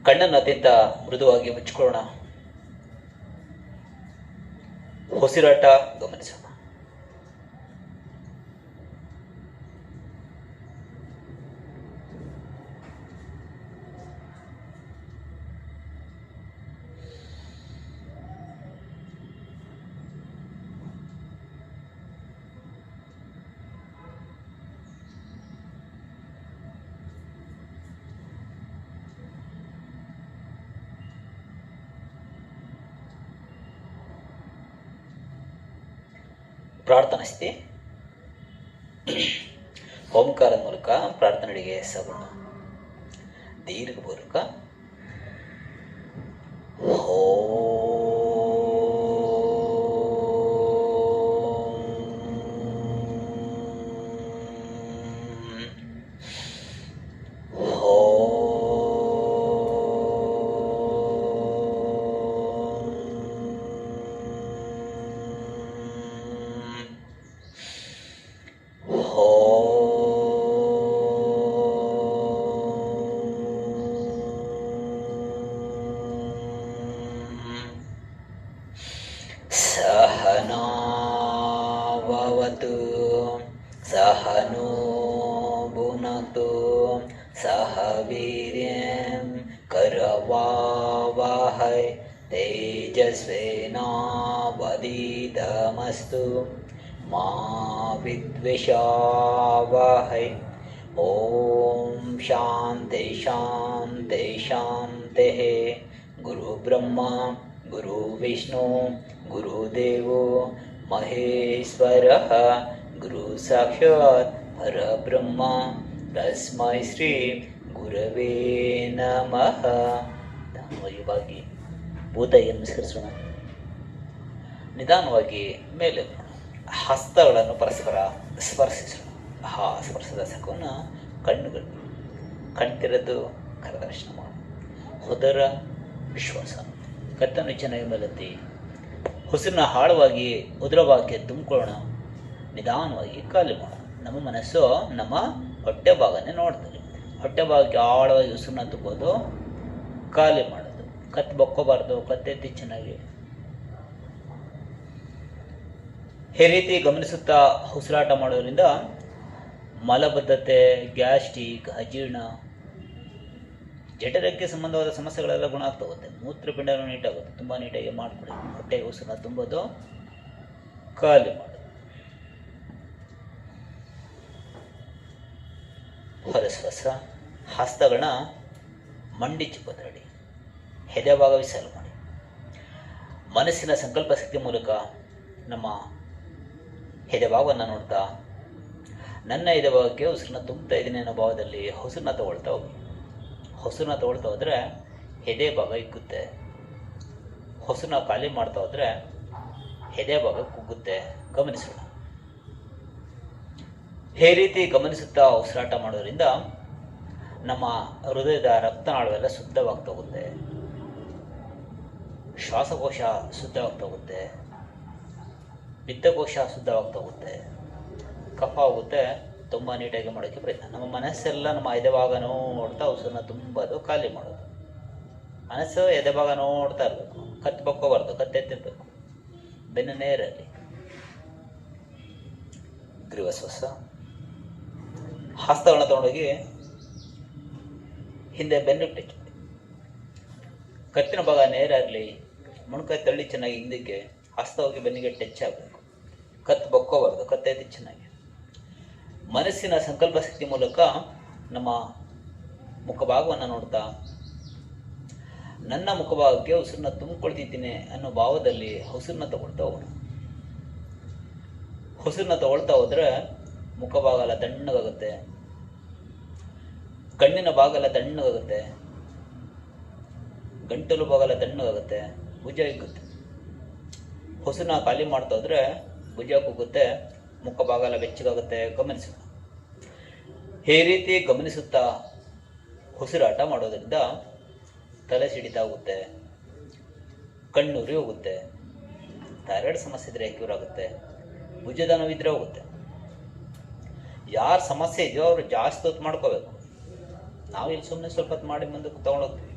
ಕಣ್ಣನ್ನು ಅತ್ಯಂತ ಮೃದುವಾಗಿ ಮುಚ್ಚಿಕೊಳ್ಳೋಣ. ಉಸಿರಾಟ ಗಮನಿಸೋಣ. ಪ್ರಾರ್ಥನಾ ಸ್ಥಿತಿ. ಓಂಕಾರದ ಮೂಲಕ ಪ್ರಾರ್ಥನೆಗಳಿಗೆ ಸಾಗೋಣ. ದೀರ್ಘಪೂರ್ವಕ सहनावतु सहनो भुनक्तु सह वीर्यं करवावहै तेजस्विनावधीतमस्तु मा विद्विषावहै. ओम शांति शांति शांतिः. गुरु ब्रह्मा गुरु विष्णु गुरुदेवो महेश्वरः गुरु साक्षात् परब्रह्म तस्मै ಶ್ರೀ ಗುರವೇ ನಮಃ. ನಿಧಾನವಾಗಿ ಭೂತಾಯಿಯನ್ನು ನಮಸ್ಕರಿಸೋಣ. ನಿಧಾನವಾಗಿ ಮೇಲೆ ಹಸ್ತಗಳನ್ನು ಪರಸ್ಪರ ಸ್ಪರ್ಶಿಸೋಣ. ಸ್ಪರ್ಶದ ಸಕವನ್ನು ಕಣ್ಣುಗಳು ಕಣ್ತಿರದು ಕರದರ್ಶನ ಮಾಡೋಣ. ಉದರ ವಿಶ್ವಾಸ. ಕತ್ತನ್ನು ಚೆನ್ನಾಗಿ ಮೇಲೆತ್ತಿ ಉಸಿರನ್ನ ಆಳವಾಗಿ ಉದರವಾಗಿ ತುಂಬಿಕೊಳ್ಳೋಣ. ನಿಧಾನವಾಗಿ ಖಾಲಿ ಮಾಡೋಣ. ನಮ್ಮ ಮನಸ್ಸು ನಮ್ಮ ಹೊಟ್ಟೆ ಭಾಗನೇ ನೋಡ್ತದೆ. ಹೊಟ್ಟೆ ಭಾಗಕ್ಕೆ ಆಳವಾಗಿ ಉಸಿರನ್ನ ತುಂಬೋದು, ಖಾಲಿ ಮಾಡೋದು. ಕತ್ತು ಬಕ್ಕೋಬಾರ್ದು, ಕತ್ತೆತ್ತಿ ಚೆನ್ನಾಗಿ. ಈ ರೀತಿ ಗಮನಿಸುತ್ತಾ ಉಸಿರಾಟ ಮಾಡೋದ್ರಿಂದ ಮಲಬದ್ಧತೆ, ಗ್ಯಾಸ್ಟ್ರಿಕ್, ಅಜೀರ್ಣ, ಜಠರಕ್ಕೆ ಸಂಬಂಧವಾದ ಸಮಸ್ಯೆಗಳೆಲ್ಲ ಗುಣ ಆಗ್ತಾ ಹೋಗುತ್ತೆ. ಮೂತ್ರಪಿಂಡನೂ ನೀಟಾಗುತ್ತೆ. ತುಂಬ ನೀಟಾಗಿ ಮಾಡಿಕೊಡಿ. ಹೊಟ್ಟೆಗೆ ಉಸಿರನ್ನ ತುಂಬೋದು, ಖಾಲಿ ಮಾಡೋದು. ಹೊರಶ್ವಾಸ. ಹಸ್ತಗಳನ್ನ ಮಂಡಿಚ್ಚು ಬದಲಾಡಿ ಎದೆ ಭಾಗ ವಿಶಾಲ ಮಾಡಿ. ಮನಸ್ಸಿನ ಸಂಕಲ್ಪ ಶಕ್ತಿ ಮೂಲಕ ನಮ್ಮ ಎದೆ ಭಾಗವನ್ನು ನೋಡ್ತಾ ನನ್ನ ಎದೆ ಭಾಗಕ್ಕೆ ಉಸಿರನ್ನ ತುಂಬ್ತಾ ಇದ್ದೀನಿ ಅನ್ನೋ ಭಾವದಲ್ಲಿ ಉಸಿರನ್ನ ತಗೊಳ್ತಾ ಹೋಗಿ. ಉಸಿರನ್ನ ತಗೊಳ್ತಾ ಹೋದರೆ ಎದೆ ಭಾಗ ಇಕ್ಕುತ್ತೆ. ಉಸಿರನ್ನ ಖಾಲಿ ಮಾಡ್ತಾ ಹೋದರೆ ಎದೆ ಭಾಗ ಕುಗ್ಗುತ್ತೆ. ಗಮನಿಸೋಣ. ಈ ರೀತಿ ಗಮನಿಸುತ್ತಾ ಉಸಿರಾಟ ಮಾಡೋದ್ರಿಂದ ನಮ್ಮ ಹೃದಯದ ರಕ್ತನಾಳವೆಲ್ಲ ಶುದ್ಧವಾಗ್ತಾ ಹೋಗುತ್ತೆ. ಶ್ವಾಸಕೋಶ ಶುದ್ಧವಾಗ್ತಾ ಹೋಗುತ್ತೆ. ಪಿತ್ತಕೋಶ ಶುದ್ಧವಾಗ್ತಾ ಹೋಗುತ್ತೆ. ಕಫ ಹೋಗುತ್ತೆ. ತುಂಬ ನೀಟಾಗಿ ಮಾಡೋಕ್ಕೆ ಪ್ರಯತ್ನ. ನಮ್ಮ ಮನಸ್ಸೆಲ್ಲ ನಮ್ಮ ಎದೆ ಭಾಗ ನೋಡ್ತಾ ಉಸಿರನ್ನ ತುಂಬೋದು, ಖಾಲಿ ಮಾಡೋದು. ಮನಸ್ಸು ಎದೆ ಭಾಗ ನೋಡ್ತಾ ಇರಬೇಕು. ಕತ್ತು ಬಕ್ಕೋಬಾರ್ದು, ಕತ್ತೆತ್ತಿರ್ಬೇಕು. ಬೆನ್ನು ನೇರಲ್ಲಿ. ಗ್ರೀವಶ್ವಾಸ. ಹಸ್ತಗಳನ್ನ ತಗೊಂಡೋಗಿ ಹಿಂದೆ ಬೆನ್ನಿಟ್ಟಿಟ್ಟು ಕತ್ತಿನ ಭಾಗ ನೇರ ಇರಲಿ. ಮೊಣಕೈ ತಳ್ಳಿ ಚೆನ್ನಾಗಿ ಹಿಂದಕ್ಕೆ. ಹಸ್ತ ಹೋಗಿ ಬೆನ್ನಿಗೆ ಟಚ್ ಆಗಬೇಕು. ಕತ್ತು ಬಕ್ಕೋಬಾರ್ದು, ಕತ್ತೆತ್ತಿ ಚೆನ್ನಾಗಿ. ಮನಸ್ಸಿನ ಸಂಕಲ್ಪ ಶಕ್ತಿ ಮೂಲಕ ನಮ್ಮ ಮುಖಭಾಗವನ್ನು ನೋಡ್ತಾ ನನ್ನ ಮುಖಭಾಗಕ್ಕೆ ಉಸಿರನ್ನ ತುಂಬಿಕೊಳ್ತಿದ್ದೀನಿ ಅನ್ನೋ ಭಾವದಲ್ಲಿ ಉಸಿರನ್ನ ತಗೊಳ್ತಾ ಹೋಗೋಣ. ಉಸಿರನ್ನ ತಗೊಳ್ತಾ ಹೋದ್ರೆ ಮುಖಭಾಗ ಎಲ್ಲ ತಣ್ಣಗಾಗುತ್ತೆ. ಕಣ್ಣಿನ ಭಾಗ ಎಲ್ಲ ತಣ್ಣಗಾಗುತ್ತೆ. ಗಂಟಲು ಭಾಗ ಎಲ್ಲ ತಣ್ಣಗಾಗುತ್ತೆ. ಭುಜ ಇಕ್ಕುತ್ತೆ. ಉಸಿರನ್ನ ಖಾಲಿ ಮಾಡ್ತಾ ಹೋದ್ರೆ ಭುಜ ಕುಗ್ಗುತ್ತೆ. ಮುಖ ಭಾಗ ಎಲ್ಲ ಬೆಚ್ಚಗಾಗುತ್ತೆ. ಗಮನಿಸೋಣ. ಈ ರೀತಿ ಗಮನಿಸುತ್ತಾ ಉಸಿರಾಟ ಮಾಡೋದ್ರಿಂದ ತಲೆ ಸಿಡಿತ ಆಗುತ್ತೆ, ಕಣ್ಣುರಿ ಹೋಗುತ್ತೆ, ಥೈರಾಯ್ಡ್ ಸಮಸ್ಯೆ ಇದ್ರೆ ಕ್ಯೂರ್ ಆಗುತ್ತೆ, ಭುಜದ ನೋವಿದ್ರೆ ಹೋಗುತ್ತೆ. ಯಾರ ಸಮಸ್ಯೆ ಇದೆಯೋ ಅವರು ಜಾಸ್ತಿ ಹೊತ್ತು ಮಾಡ್ಕೋಬೇಕು. ನಾವಿಲ್ಲಿ ಸುಮ್ಮನೆ ಸ್ವಲ್ಪ ಹೊತ್ತು ಮಾಡಿ ಮುಂದಕ್ಕೆ ತೊಗೊಂಡೋಗ್ತೀವಿ.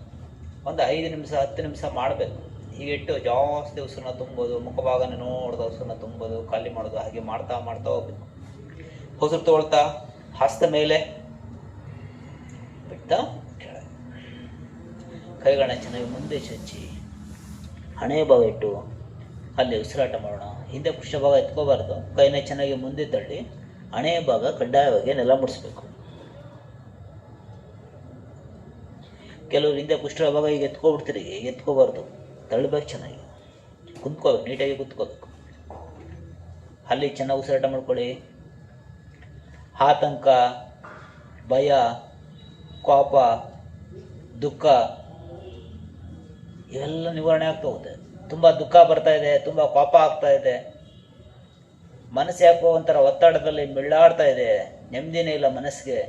ಒಂದು 5 ನಿಮಿಷ 10 ನಿಮಿಷ ಮಾಡಬೇಕು. ಹೀಗಿಟ್ಟು ಜಾಸ್ತಿ ಉಸಿರನ್ನ ತುಂಬೋದು, ಮುಖಭಾಗನ ನೋಡ್ದ ಉಸಿರನ್ನ ತುಂಬೋದು, ಖಾಲಿ ಮಾಡೋದು, ಹಾಗೆ ಮಾಡ್ತಾ ಮಾಡ್ತಾ ಹೋಗ್ಬೇಕು. ಉಸಿರು ತಗೊಳ್ತಾ ಹಸ್ತ ಮೇಲೆ ಬಿಡ್ತಾ ಕೆಳಗೆ. ಕೈಗಳನ್ನ ಚೆನ್ನಾಗಿ ಮುಂದೆ ಚಚ್ಚಿ ಹಣೆಯ ಭಾಗ ಇಟ್ಟು ಅಲ್ಲಿ ಉಸಿರಾಟ ಮಾಡೋಣ. ಹಿಂದೆ ಪೃಷ್ಠಭಾಗ ಎತ್ಕೋಬಾರ್ದು, ಕೈನ ಚೆನ್ನಾಗಿ ಮುಂದೆ ತಳ್ಳಿ ಹಣೆಯ ಭಾಗ ಕಡ್ಡಾಯವಾಗಿ ನೆಲ ಮುಡಿಸ್ಬೇಕು. ಕೆಲವರು ಹಿಂದೆ ಪೃಷ್ಠಭಾಗ ಈಗ ಎತ್ಕೊಬಿಡ್ತೀರಿ, ಈಗ ಎತ್ಕೋಬಾರ್ದು, ತಳ್ಳಬೇಕು, ಚೆನ್ನಾಗಿ ಕುಂತ್ಕೋಬೇಕು, ನೀಟಾಗಿ ಕುಂತ್ಕೋಬೇಕು. ಅಲ್ಲಿ ಚೆನ್ನಾಗಿ ಉಸಿರಾಟ ಮಾಡ್ಕೊಳ್ಳಿ. ಆತಂಕ, ಭಯ, ಕೋಪ, ದುಃಖ ಇವೆಲ್ಲ ನಿವಾರಣೆ ಆಗ್ತಾ ಹೋಗುತ್ತೆ. ತುಂಬ ದುಃಖ ಬರ್ತಾ ಇದೆ, ತುಂಬ ಕೋಪ ಆಗ್ತಾ ಇದೆ, ಮನಸ್ಸು ಯಾಕೋ ಒಂಥರ ಒತ್ತಡದಲ್ಲಿ ಮಿಳ್ಳಾಡ್ತಾ ಇದೆ, ನೆಮ್ಮದಿನೇ ಇಲ್ಲ ಮನಸ್ಸಿಗೆ.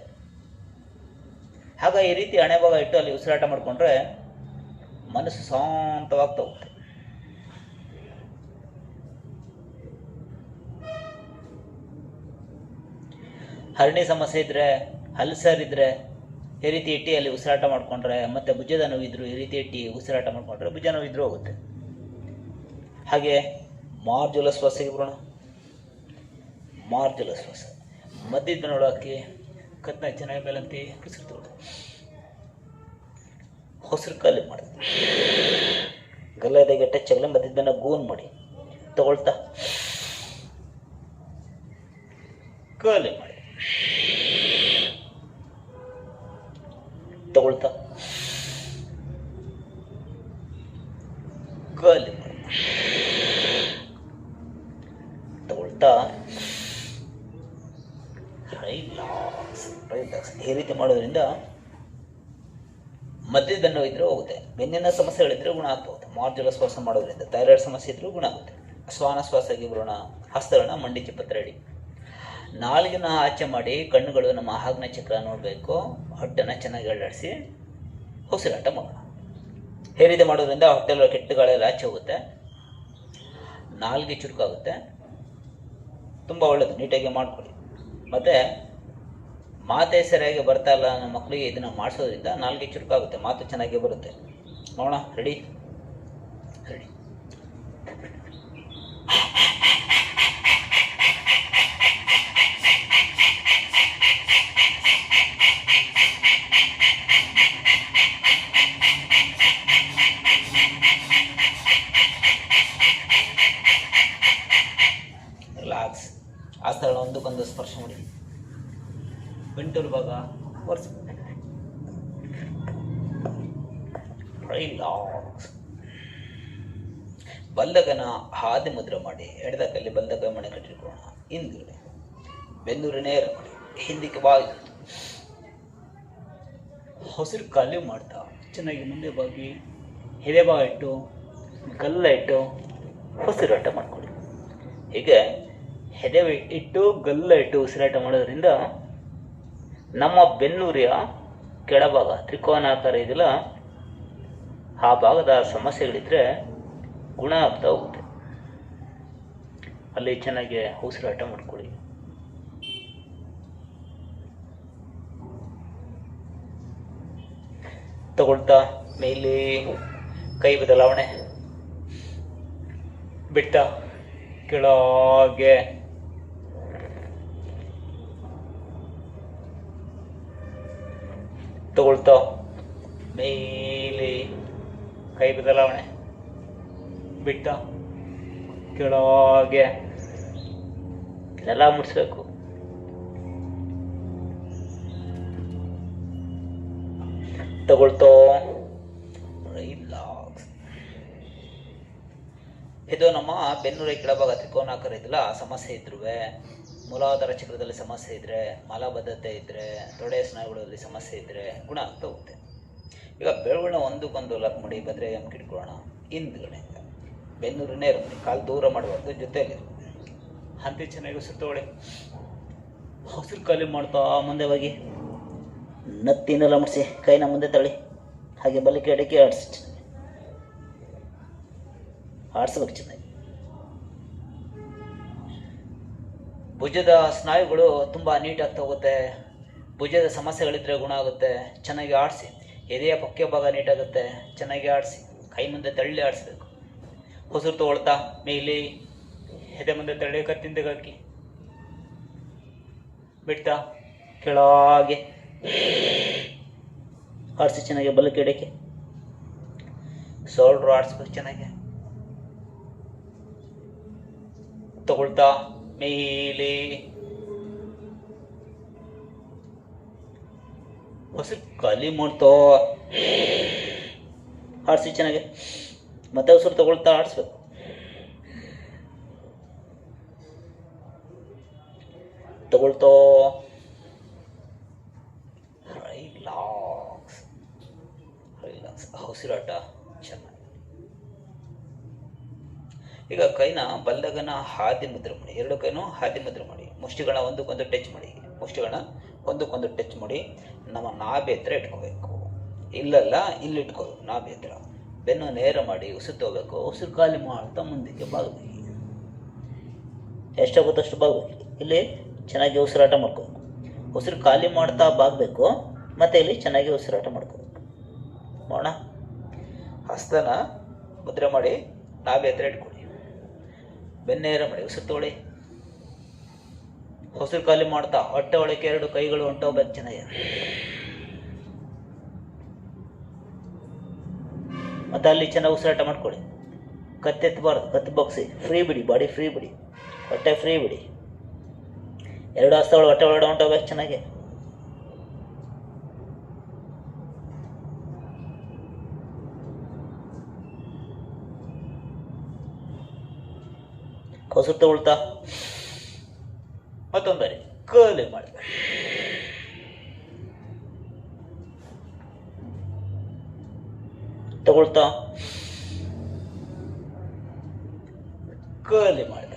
ಆಗ ಈ ರೀತಿ ಹಣೆ ಭಾಗ ಇಟ್ಟು ಅಲ್ಲಿ ಉಸಿರಾಟ ಮಾಡಿಕೊಂಡ್ರೆ ಮನಸ್ಸು ಶಾಂತವಾಗ್ತಾ ಹೋಗುತ್ತೆ. ಹರಣಿ ಸಮಸ್ಯೆ ಇದ್ದರೆ, ಅಲ್ಸರ್ ಇದ್ದರೆ ಈ ರೀತಿ ಇಟ್ಟು ಅಲ್ಲಿ ಉಸಿರಾಟ ಮಾಡಿಕೊಂಡ್ರೆ, ಮತ್ತು ಭುಜದ ನೋವಿದ್ರು ಈ ರೀತಿ ಇಟ್ಟು ಉಸಿರಾಟ ಮಾಡಿಕೊಂಡ್ರೆ ಭುಜ ನೋವಿದ್ರೂ ಹೋಗುತ್ತೆ. ಹಾಗೆ ಮಾರ್ಜುಲ ಶ್ವಾಸಕ್ಕೆ ಬರೋಣ. ಮಾರ್ಜುಲ ಶ್ವಾಸ ಮಧ್ಯದ ನೋಡೋಕ್ಕೆ ಕತ್ನ ಚೆನ್ನಾಗಿ ಮೇಲಂತೆ ಉಸಿರು ತಗೊಳ್ಳಿ. ಹೊಸರು ಖಾಲಿ ಮಾಡಿ ಗಲ್ಲದ ಟಚ್ ಆಗಲಿ, ಮಧ್ಯದ ಗೂನ್ ಮಾಡಿ ತಗೊಳ್ತಾ ಖಾಲಿ ಮಾಡಿ ತಗೊಳ್ತಾ ಖಾಲಿ ಮಾಡಿ ತಗೊಳ್ತಾ ರಿಲ್ಯಾಕ್ಸ್. ಈ ರೀತಿ ಮಾಡೋದ್ರಿಂದ ಮಧ್ಯದ ನೋವು ಇದ್ರೂ ಹೋಗುತ್ತೆ, ಬೆನ್ನಿನ ಸಮಸ್ಯೆಗಳಿದ್ರೆ ಗುಣ ಆಗ್ತಾ ಹೋಗುತ್ತೆ. ಮಾರ್ಜುಲ ಶ್ವಾಸ ಮಾಡೋದ್ರಿಂದ ಥೈರಾಯ್ಡ್ ಸಮಸ್ಯೆ ಇದ್ರೂ ಗುಣ ಆಗುತ್ತೆ. ಶ್ವಾನ ಶ್ವಾಸಕ್ಕೆ ಬರೋಣ. ಹಸ್ತಗಳನ್ನ ಮಂಡಿ ಚಿಪ್ಪತ್ರ ಇಡಿ. ನಾಲ್ಗಿನ ಆಚೆ ಮಾಡಿ ಕಣ್ಣುಗಳು ನಮ್ಮ ಆಗ್ನೇಯ ಚಕ್ರ ನೋಡಬೇಕು. ಹೊಟ್ಟೆನ ಚೆನ್ನಾಗಿ ಅಲ್ಲಾಡಿಸಿ ಉಸಿರಾಟ ಮಾಡೋಣ. ಈ ರೀತಿ ಮಾಡೋದ್ರಿಂದ ಹೊಟ್ಟೆಲ್ಲ ಕೆಟ್ಟ ಗಾಳಿಯೆಲ್ಲ ಆಚೆ ಹೋಗುತ್ತೆ, ನಾಲ್ಗೆ ಚುರುಕಾಗುತ್ತೆ, ತುಂಬ ಒಳ್ಳೆಯದು. ನೀಟಾಗಿ ಮಾಡ್ಕೊಳ್ಳಿ. ಮತ್ತು ಮಾತೇ ಸರಿಯಾಗಿ ಬರ್ತಾ ಇಲ್ಲ ನಮ್ಮ ಮಕ್ಕಳಿಗೆ ಇದನ್ನು ಮಾಡಿಸೋದ್ರಿಂದ ನಾಲ್ಗೆ ಚುರುಕಾಗುತ್ತೆ, ಮಾತು ಚೆನ್ನಾಗಿ ಬರುತ್ತೆ. ನೋಡೋಣ. ರೆಡಿ? ರೆಡಿ. ರಿಲ್ಯಾಕ್ಸ್. ಆ ಸ್ಥಳ ಒಂದಕ್ಕೊಂದು ಸ್ಪರ್ಶ ಮಾಡಿ. ಗಂಟಲು ಭಾಗ ಒರೆಸಿ. ರಿಲ್ಯಾಕ್ಸ್. ಬಲ್ಲಗನ ಹಾದಿ ಮುದ್ರೆ ಮಾಡಿ ಎಡದ ಕೈಲಿ ಬಲ್ಲದ ಕೈ ಮಣೆ ಕಟ್ಟಿಟ್ಕೊಳ್ಳೋಣ. ಹಿಂದ್ಗಡೆ ಬೆನ್ನೂರು ನೇರ ಮಾಡಿ, ಹಿಂದಕ್ಕೆ ಬಾಯಿ ಹಸಿರು ಖಾಲಿ ಮಾಡ್ತಾ ಚೆನ್ನಾಗಿ ಮುಂದೆ ಬಾಗಿ ಎದೆ ಭಾಗ ಇಟ್ಟು ಗಲ್ಲ ಇಟ್ಟು ಉಸಿರಾಟ ಮಾಡ್ಕೊಳ್ಳಿ. ಹೀಗೆ ಎದೆ ಇಟ್ಟು ಗಲ್ಲ ಇಟ್ಟು ಉಸಿರಾಟ ಮಾಡೋದ್ರಿಂದ ನಮ್ಮ ಬೆನ್ನೂರಿಯ ಕೆಳಭಾಗ ತ್ರಿಕೋನಾಕಾರ ಇದೆಯಲ್ಲ, ಆ ಭಾಗದ ಸಮಸ್ಯೆಗಳಿದ್ರೆ ಗುಣ ಆಗ್ತಾ ಹೋಗುತ್ತೆ. ಅಲ್ಲಿ ಚೆನ್ನಾಗಿ ಉಸಿರಾಟ ಮಾಡ್ಕೊಳ್ಳಿ. ತಗೊಳ್ತಾ ಮೇಲೆ ಕೈ ಬದಲಾವಣೆ, ಬಿಟ್ಟ ಕೆಳಗೆ ತಗೊಳ್ತಾ ಮೇಲೆ ಕೈ ಬದಲಾವಣೆ, ಬಿಟ್ಟ ಕೆಳಗೆ ನೆಲ ಮುಡಿಸ್ಬೇಕು. ತಗೊಳ್ತೋ ರಿಲ್ಯಾಕ್ಸ್. ಇದು ನಮ್ಮ ಬೆನ್ನುರಿ ಕೆಳಭಾಗ ತ್ರಿಕೋನಾಕಾರ ಇದಿಲ್ಲ, ಆ ಸಮಸ್ಯೆ ಇದ್ರೂ, ಮೂಲಾಧಾರ ಚಕ್ರದಲ್ಲಿ ಸಮಸ್ಯೆ ಇದ್ದರೆ, ಮಲಬದ್ಧತೆ ಇದ್ದರೆ, ತೊಡೆಯ ಸ್ನಾಯುಗಳಲ್ಲಿ ಸಮಸ್ಯೆ ಇದ್ದರೆ ಗುಣ ಆಗ್ತಾ ಹೋಗುತ್ತೆ. ಈಗ ಬೆರಳುಗಳನ್ನ ಒಂದಕ್ಕೊಂದು ಲಾಕ್ ಮಾಡಿ ಬದ್ರೆಯನ್ನು ಕಿಟ್ಕೊಳ್ಳೋಣ. ಹಿಂದ್ಗಡೆ ಬೆನ್ನೂರು ನೇರ ಮಾಡಿ, ಕಾಲು ದೂರ ಮಾಡಬಾರ್ದು, ಜೊತೆಗೆ ಹಂತಿ ಚೆನ್ನಾಗಿ ಸುತ್ತೋಳೆ. ಹಸಿರು ಖಾಲಿ ಮಾಡ್ತಾ ಮುಂದೆ ಹೋಗಿ ನತ್ತಿನೆಲ್ಲ ಮುಡಿಸಿ ಕೈನ ಮುಂದೆ ತಳ್ಳಿ, ಹಾಗೆ ಬಲಕ್ಕೆ ಎಡಕ್ಕೆ ಆಡಿಸ್ಬೇಕು ಚೆನ್ನಾಗಿ. ಭುಜದ ಸ್ನಾಯುಗಳು ತುಂಬ ನೀಟಾಗ್ತಾ ಹೋಗುತ್ತೆ. ಭುಜದ ಸಮಸ್ಯೆಗಳಿದ್ರೆ ಗುಣ ಆಗುತ್ತೆ. ಚೆನ್ನಾಗಿ ಆಡಿಸಿ. ಎದೆಯ ಪಕ್ಕೆ ಭಾಗ ನೀಟಾಗುತ್ತೆ. ಚೆನ್ನಾಗಿ ಆಡಿಸಿ, ಕೈ ಮುಂದೆ ತಳ್ಳಿ ಆಡಿಸ್ಬೇಕು. ಉಸಿರು ತಗೊಳ್ತಾ ಮೇಲೆ ಎದೆ ಮುಂದೆ ತಳ್ಳಿ ಕತ್ತಿಂದ ಹಾಕಿ ಬಿಡ್ತಾ ಕೆಳಗೆ ಆಡಿಸಿ ಚೆನ್ನಾಗಿ ಬಲಕ್ಕೆ ಎಡಕ್ಕೆ ಸೋಲ್ಡ್ರು ಆಡಿಸ್ಬೇಕು. ಚೆನ್ನಾಗಿ ತಗೊಳ್ತಾ ಮೇಲೆ ಉಸಿರು ಖಾಲಿ ಮಾಡ್ತಾ ಆಡಿಸಿ ಚೆನ್ನಾಗಿ ಮತ್ತೆ ಉಸಿರು ತಗೊಳ್ತಾ ಆಡಿಸ್ಬೇಕು. ತಗೊಳ್ತಾ ರಿಲ್ಯಾಕ್ಸ್ ರಿಲ್ಯಾಕ್ಸ್ ಉಸಿರಾಟ ಚೆನ್ನಾಗಿ. ಈಗ ಕೈನ ಬಲ್ಲಗನ ಹಾದಿ ಮುದ್ರೆ ಮಾಡಿ, ಎರಡು ಕೈನೂ ಹಾದಿ ಮುದ್ರೆ ಮಾಡಿ, ಮುಷ್ಟಿಗಳನ್ನ ಒಂದಕ್ಕೊಂದು ಟಚ್ ಮಾಡಿ, ಮುಷ್ಟಿಗಳನ್ನ ಒಂದಕ್ಕೊಂದು ಟಚ್ ಮಾಡಿ ನಮ್ಮ ನಾಭಿ ಹತ್ರ ಇಟ್ಕೋಬೇಕು. ಇಲ್ಲಲ್ಲ ಇಲ್ಲಿ ಇಟ್ಕೋಬೇಕು ನಾಭಿ ಹತ್ರ. ಬೆನ್ನು ನೇರ ಮಾಡಿ ಉಸಿರು ತಗೋಬೇಕು. ಉಸಿರು ಖಾಲಿ ಮಾಡ್ತಾ ಮುಂದಕ್ಕೆ ಬಾಗಬೇಕು. ಎಷ್ಟಾಗುತ್ತೋ ಅಷ್ಟು ಬಾಗಬೇಕು. ಇಲ್ಲಿ ಚೆನ್ನಾಗಿ ಉಸಿರಾಟ ಮಾಡ್ಕೋಬೇಕು. ಉಸಿರು ಖಾಲಿ ಮಾಡ್ತಾ ಬಾಗಬೇಕು. ಮತ್ತು ಇಲ್ಲಿ ಚೆನ್ನಾಗಿ ಉಸಿರಾಟ ಮಾಡ್ಕೋಬೇಕು. ಮಾಡೋಣ. ಹಸ್ತನ ಮುದ್ರೆ ಮಾಡಿ ನಾಭಿ ಹತ್ರ ಇಟ್ಕೊಳ್ಳಿ. ಬೆನ್ನೇರ ಮಾಡಿ ಉಸಿರು ತಗೊಳ್ಳಿ. ಉಸಿರು ಖಾಲಿ ಮಾಡ್ತಾ ಹೊಟ್ಟೆ ಒಳಕ್ಕೆ ಎರಡು ಕೈಗಳು ಹೊಂಟೋಗ್ಬೇಕು ಚೆನ್ನಾಗಿ. ಮತ್ತು ಅಲ್ಲಿ ಚೆನ್ನಾಗಿ ಉಸಿರಾಟ ಮಾಡ್ಕೊಳ್ಳಿ. ಕತ್ತೆತ್ತಬಾರ್ದು, ಕತ್ತು ಬಗ್ಸಿ ಫ್ರೀ ಬಿಡಿ, ಬಾಡಿ ಫ್ರೀ ಬಿಡಿ, ಹೊಟ್ಟೆ ಫ್ರೀ ಬಿಡಿ. ಎರಡು ಹಸ್ತಗಳು ಹೊಟ್ಟೆ ಒಳಗಡೆ ಹೊಂಟೋಗ್ಬೇಕು ಚೆನ್ನಾಗಿ. ಉಸಿರು ತಗೊಳ್ತಾ ಮತ್ತೊಂದರಿ ಖಾಲಿ ಮಾಡಬೇಕು. ತಗೊಳ್ತಾ ಖಾಲಿ ಮಾಡಿದ.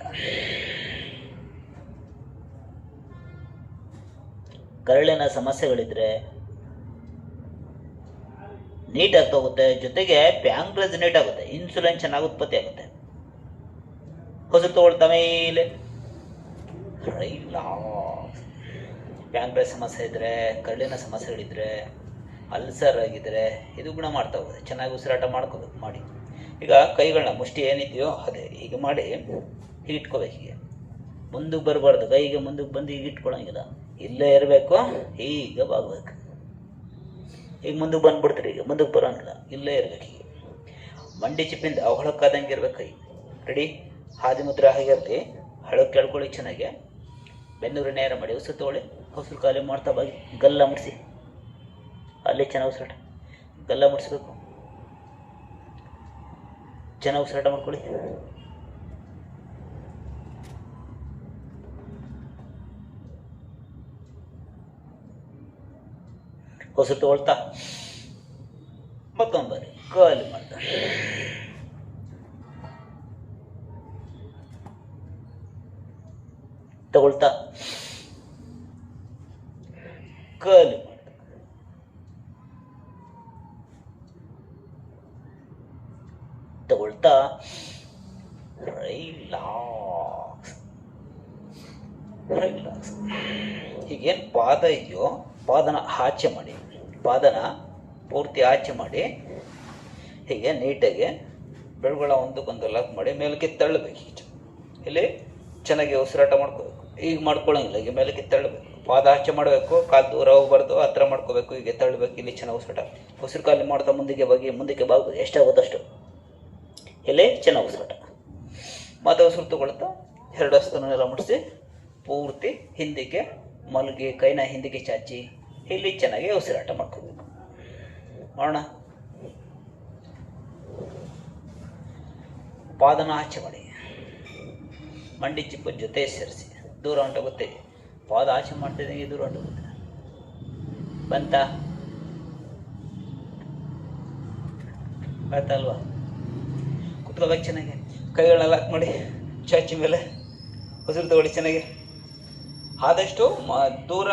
ಕರಳಿನ ಸಮಸ್ಯೆಗಳಿದ್ರೆ ನೀಟಾಗಿ ತಗೋಗುತ್ತೆ. ಜೊತೆಗೆ ಪ್ಯಾಂಕ್ರಿಯಾಸ್ ನೀಟಾಗುತ್ತೆ, ಇನ್ಸುಲಿನ್ ಚೆನ್ನಾಗಿ ಉತ್ಪತ್ತಿ ಆಗುತ್ತೆ. ಉಸಿರು ತಗೊಳ್ತಾ ಮೇಲೆ ರಿಲ್ಯಾಕ್ಸ್. ಪ್ಯಾಂಕ್ರಿಯಾಸ್ ಸಮಸ್ಯೆ ಇದ್ದರೆ, ಕರಳಿನ ಸಮಸ್ಯೆಗಳಿದ್ದರೆ, ಅಲ್ಸರ್ ಆಗಿದ್ದರೆ ಇದು ಗುಣ ಮಾಡ್ತಾ ಹೋಗುತ್ತೆ. ಚೆನ್ನಾಗಿ ಉಸಿರಾಟ ಮಾಡ್ಕೋಬೇಕು. ಮಾಡಿ ಈಗ ಕೈಗಳನ್ನ ಮುಷ್ಟಿ ಏನಿದೆಯೋ ಅದೇ ಈಗ ಮಾಡಿ ಹೀಗೆ ಇಟ್ಕೋಬೇಕು. ಹೀಗೆ ಮುಂದಕ್ಕೆ ಬರಬಾರ್ದು. ಕೈಗೆ ಮುಂದಕ್ಕೆ ಬಂದು ಈಗ ಇಟ್ಕೊಳಂಗಿಲ್ಲ, ಇಲ್ಲೇ ಇರಬೇಕು. ಈಗ ಬಾಗಬೇಕು. ಈಗ ಮುಂದಕ್ಕೆ ಬಂದುಬಿಡ್ತೀರಿ, ಈಗ ಮುಂದಕ್ಕೆ ಬರೋಂಗಿಲ್ಲ, ಇಲ್ಲೇ ಇರಬೇಕು. ಹೀಗೆ ಮಂಡಿ ಚಿಪ್ಪಿಂದ ಹೊಳಕ್ಕಾದಂಗೆ ಇರ್ಬೇಕು ಕೈ. ರೆಡಿ? ಹಾದಿ ಮುದ್ರೆ ಆಗಿರಲಿ. ಹಳಕ್ಕೆ ಕೇಳ್ಕೊಳ್ಳಿ ಚೆನ್ನಾಗಿ. ಬೆನ್ನೂರು ನೇರ ಮಾಡಿ ಉಸಿರು ತಗೊಳ್ಳಿ. ಉಸಿರು ಖಾಲಿ ಮಾಡ್ತಾ ಬಾಗಿ ಗಲ್ಲ ಮುಡಿಸಿ. ಅಲ್ಲಿ ಚೆನ್ನಾಗಿ ಉಸಿರಾಟ, ಗಲ್ಲ ಮುಡಿಸ್ಬೇಕು. ಚೆನ್ನಾಗಿ ಉಸಿರಾಟ ಮಾಡ್ಕೊಳ್ಳಿ. ಉಸಿರು ತಗೊಳ್ತಾ ಮತ್ತೊಂದು ಬಾರಿ ಖಾಲಿ ಮಾಡ್ತಾ ತಗೊಳ್ತಾ ಖಾಲಿ ಮಾಡ್ತಾ ತಗೊಳ್ತಾ ರಿಲ್ಯಾಕ್ಸ್ ರಿಲ್ಯಾಕ್ಸ್. ಈಗೇನು ಪಾದ ಇದೆಯೋ ಪಾದನ ಆಚೆ ಮಾಡಿ, ಪಾದನ ಪೂರ್ತಿ ಆಚೆ ಮಾಡಿ ಹೀಗೆ ನೀಟಾಗಿ ಬೆಳಗಳ ಒಂದಕ್ಕೊಂದು ಲಾಕ್ ಮಾಡಿ ಮೇಲಕ್ಕೆ ತಳ್ಳಬೇಕು. ಇಲ್ಲಿ ಚೆನ್ನಾಗಿ ಉಸಿರಾಟ ಮಾಡ್ಕೋಬೇಕು. ಈಗ ಮಾಡ್ಕೊಳ್ಳೋಂಗಿಲ್ಲ, ಈಗ ಮೇಲಕ್ಕೆ ತಳ್ಳಬೇಕು. ಪಾದ ಆಚೆ ಮಾಡಬೇಕು, ಕಾಲು ದೂರ ಹೋಗ್ಬಾರ್ದು, ಹತ್ರ ಮಾಡ್ಕೋಬೇಕು. ಹೀಗೆ ತಳ್ಳಬೇಕು. ಇಲ್ಲಿ ಚೆನ್ನಾಗಿ ಉಸಿರಾಟ. ಉಸಿರು ಖಾಲಿ ಮಾಡ್ತಾ ಮುಂದಕ್ಕೆ ಬಾಗ್ಬೋದು. ಎಷ್ಟಾಗುತ್ತೋ ಅಷ್ಟು. ಇಲ್ಲಿ ಚೆನ್ನಾಗಿ ಉಸಿರಾಟ. ಮತ್ತು ಉಸಿರು ತಗೊಳ್ತಾ ಎರಡು ಹಸ್ತನೆಲ್ಲ ಮುಡಿಸಿ ಪೂರ್ತಿ ಹಿಂದಕ್ಕೆ ಮಲಗಿ ಕೈನ ಹಿಂದಕ್ಕೆ ಚಾಚಿ ಇಲ್ಲಿ ಚೆನ್ನಾಗಿ ಉಸಿರಾಟ ಮಾಡ್ಕೋಬೇಕು. ಮಾಡೋಣ. ಪಾದನ ಆಚೆ ಮಾಡಿ, ಮಂಡಿ ಚಿಪ್ಪು ಜೊತೆ ಸೇರಿಸಿ ದೂರ ಹೊಂಟೋಗುತ್ತೆ. ಪಾದ ಆಚೆ ಮಾಡ್ತಿದ್ದಂಗೆ ದೂರ ಹೊಂಟೋಗುತ್ತೆ. ಬಂತಾ? ಆಯ್ತಲ್ವಾ? ಕುತ್ಕೋಬೇಕು ಚೆನ್ನಾಗಿ. ಕೈಗಳನ್ನ ಲಾಕ್ ಮಾಡಿ ಚಾಚಿ ಮೇಲೆ ಉಸಿರು ತಗೊಳ್ಳಿ ಚೆನ್ನಾಗಿ. ಆದಷ್ಟು ದೂರ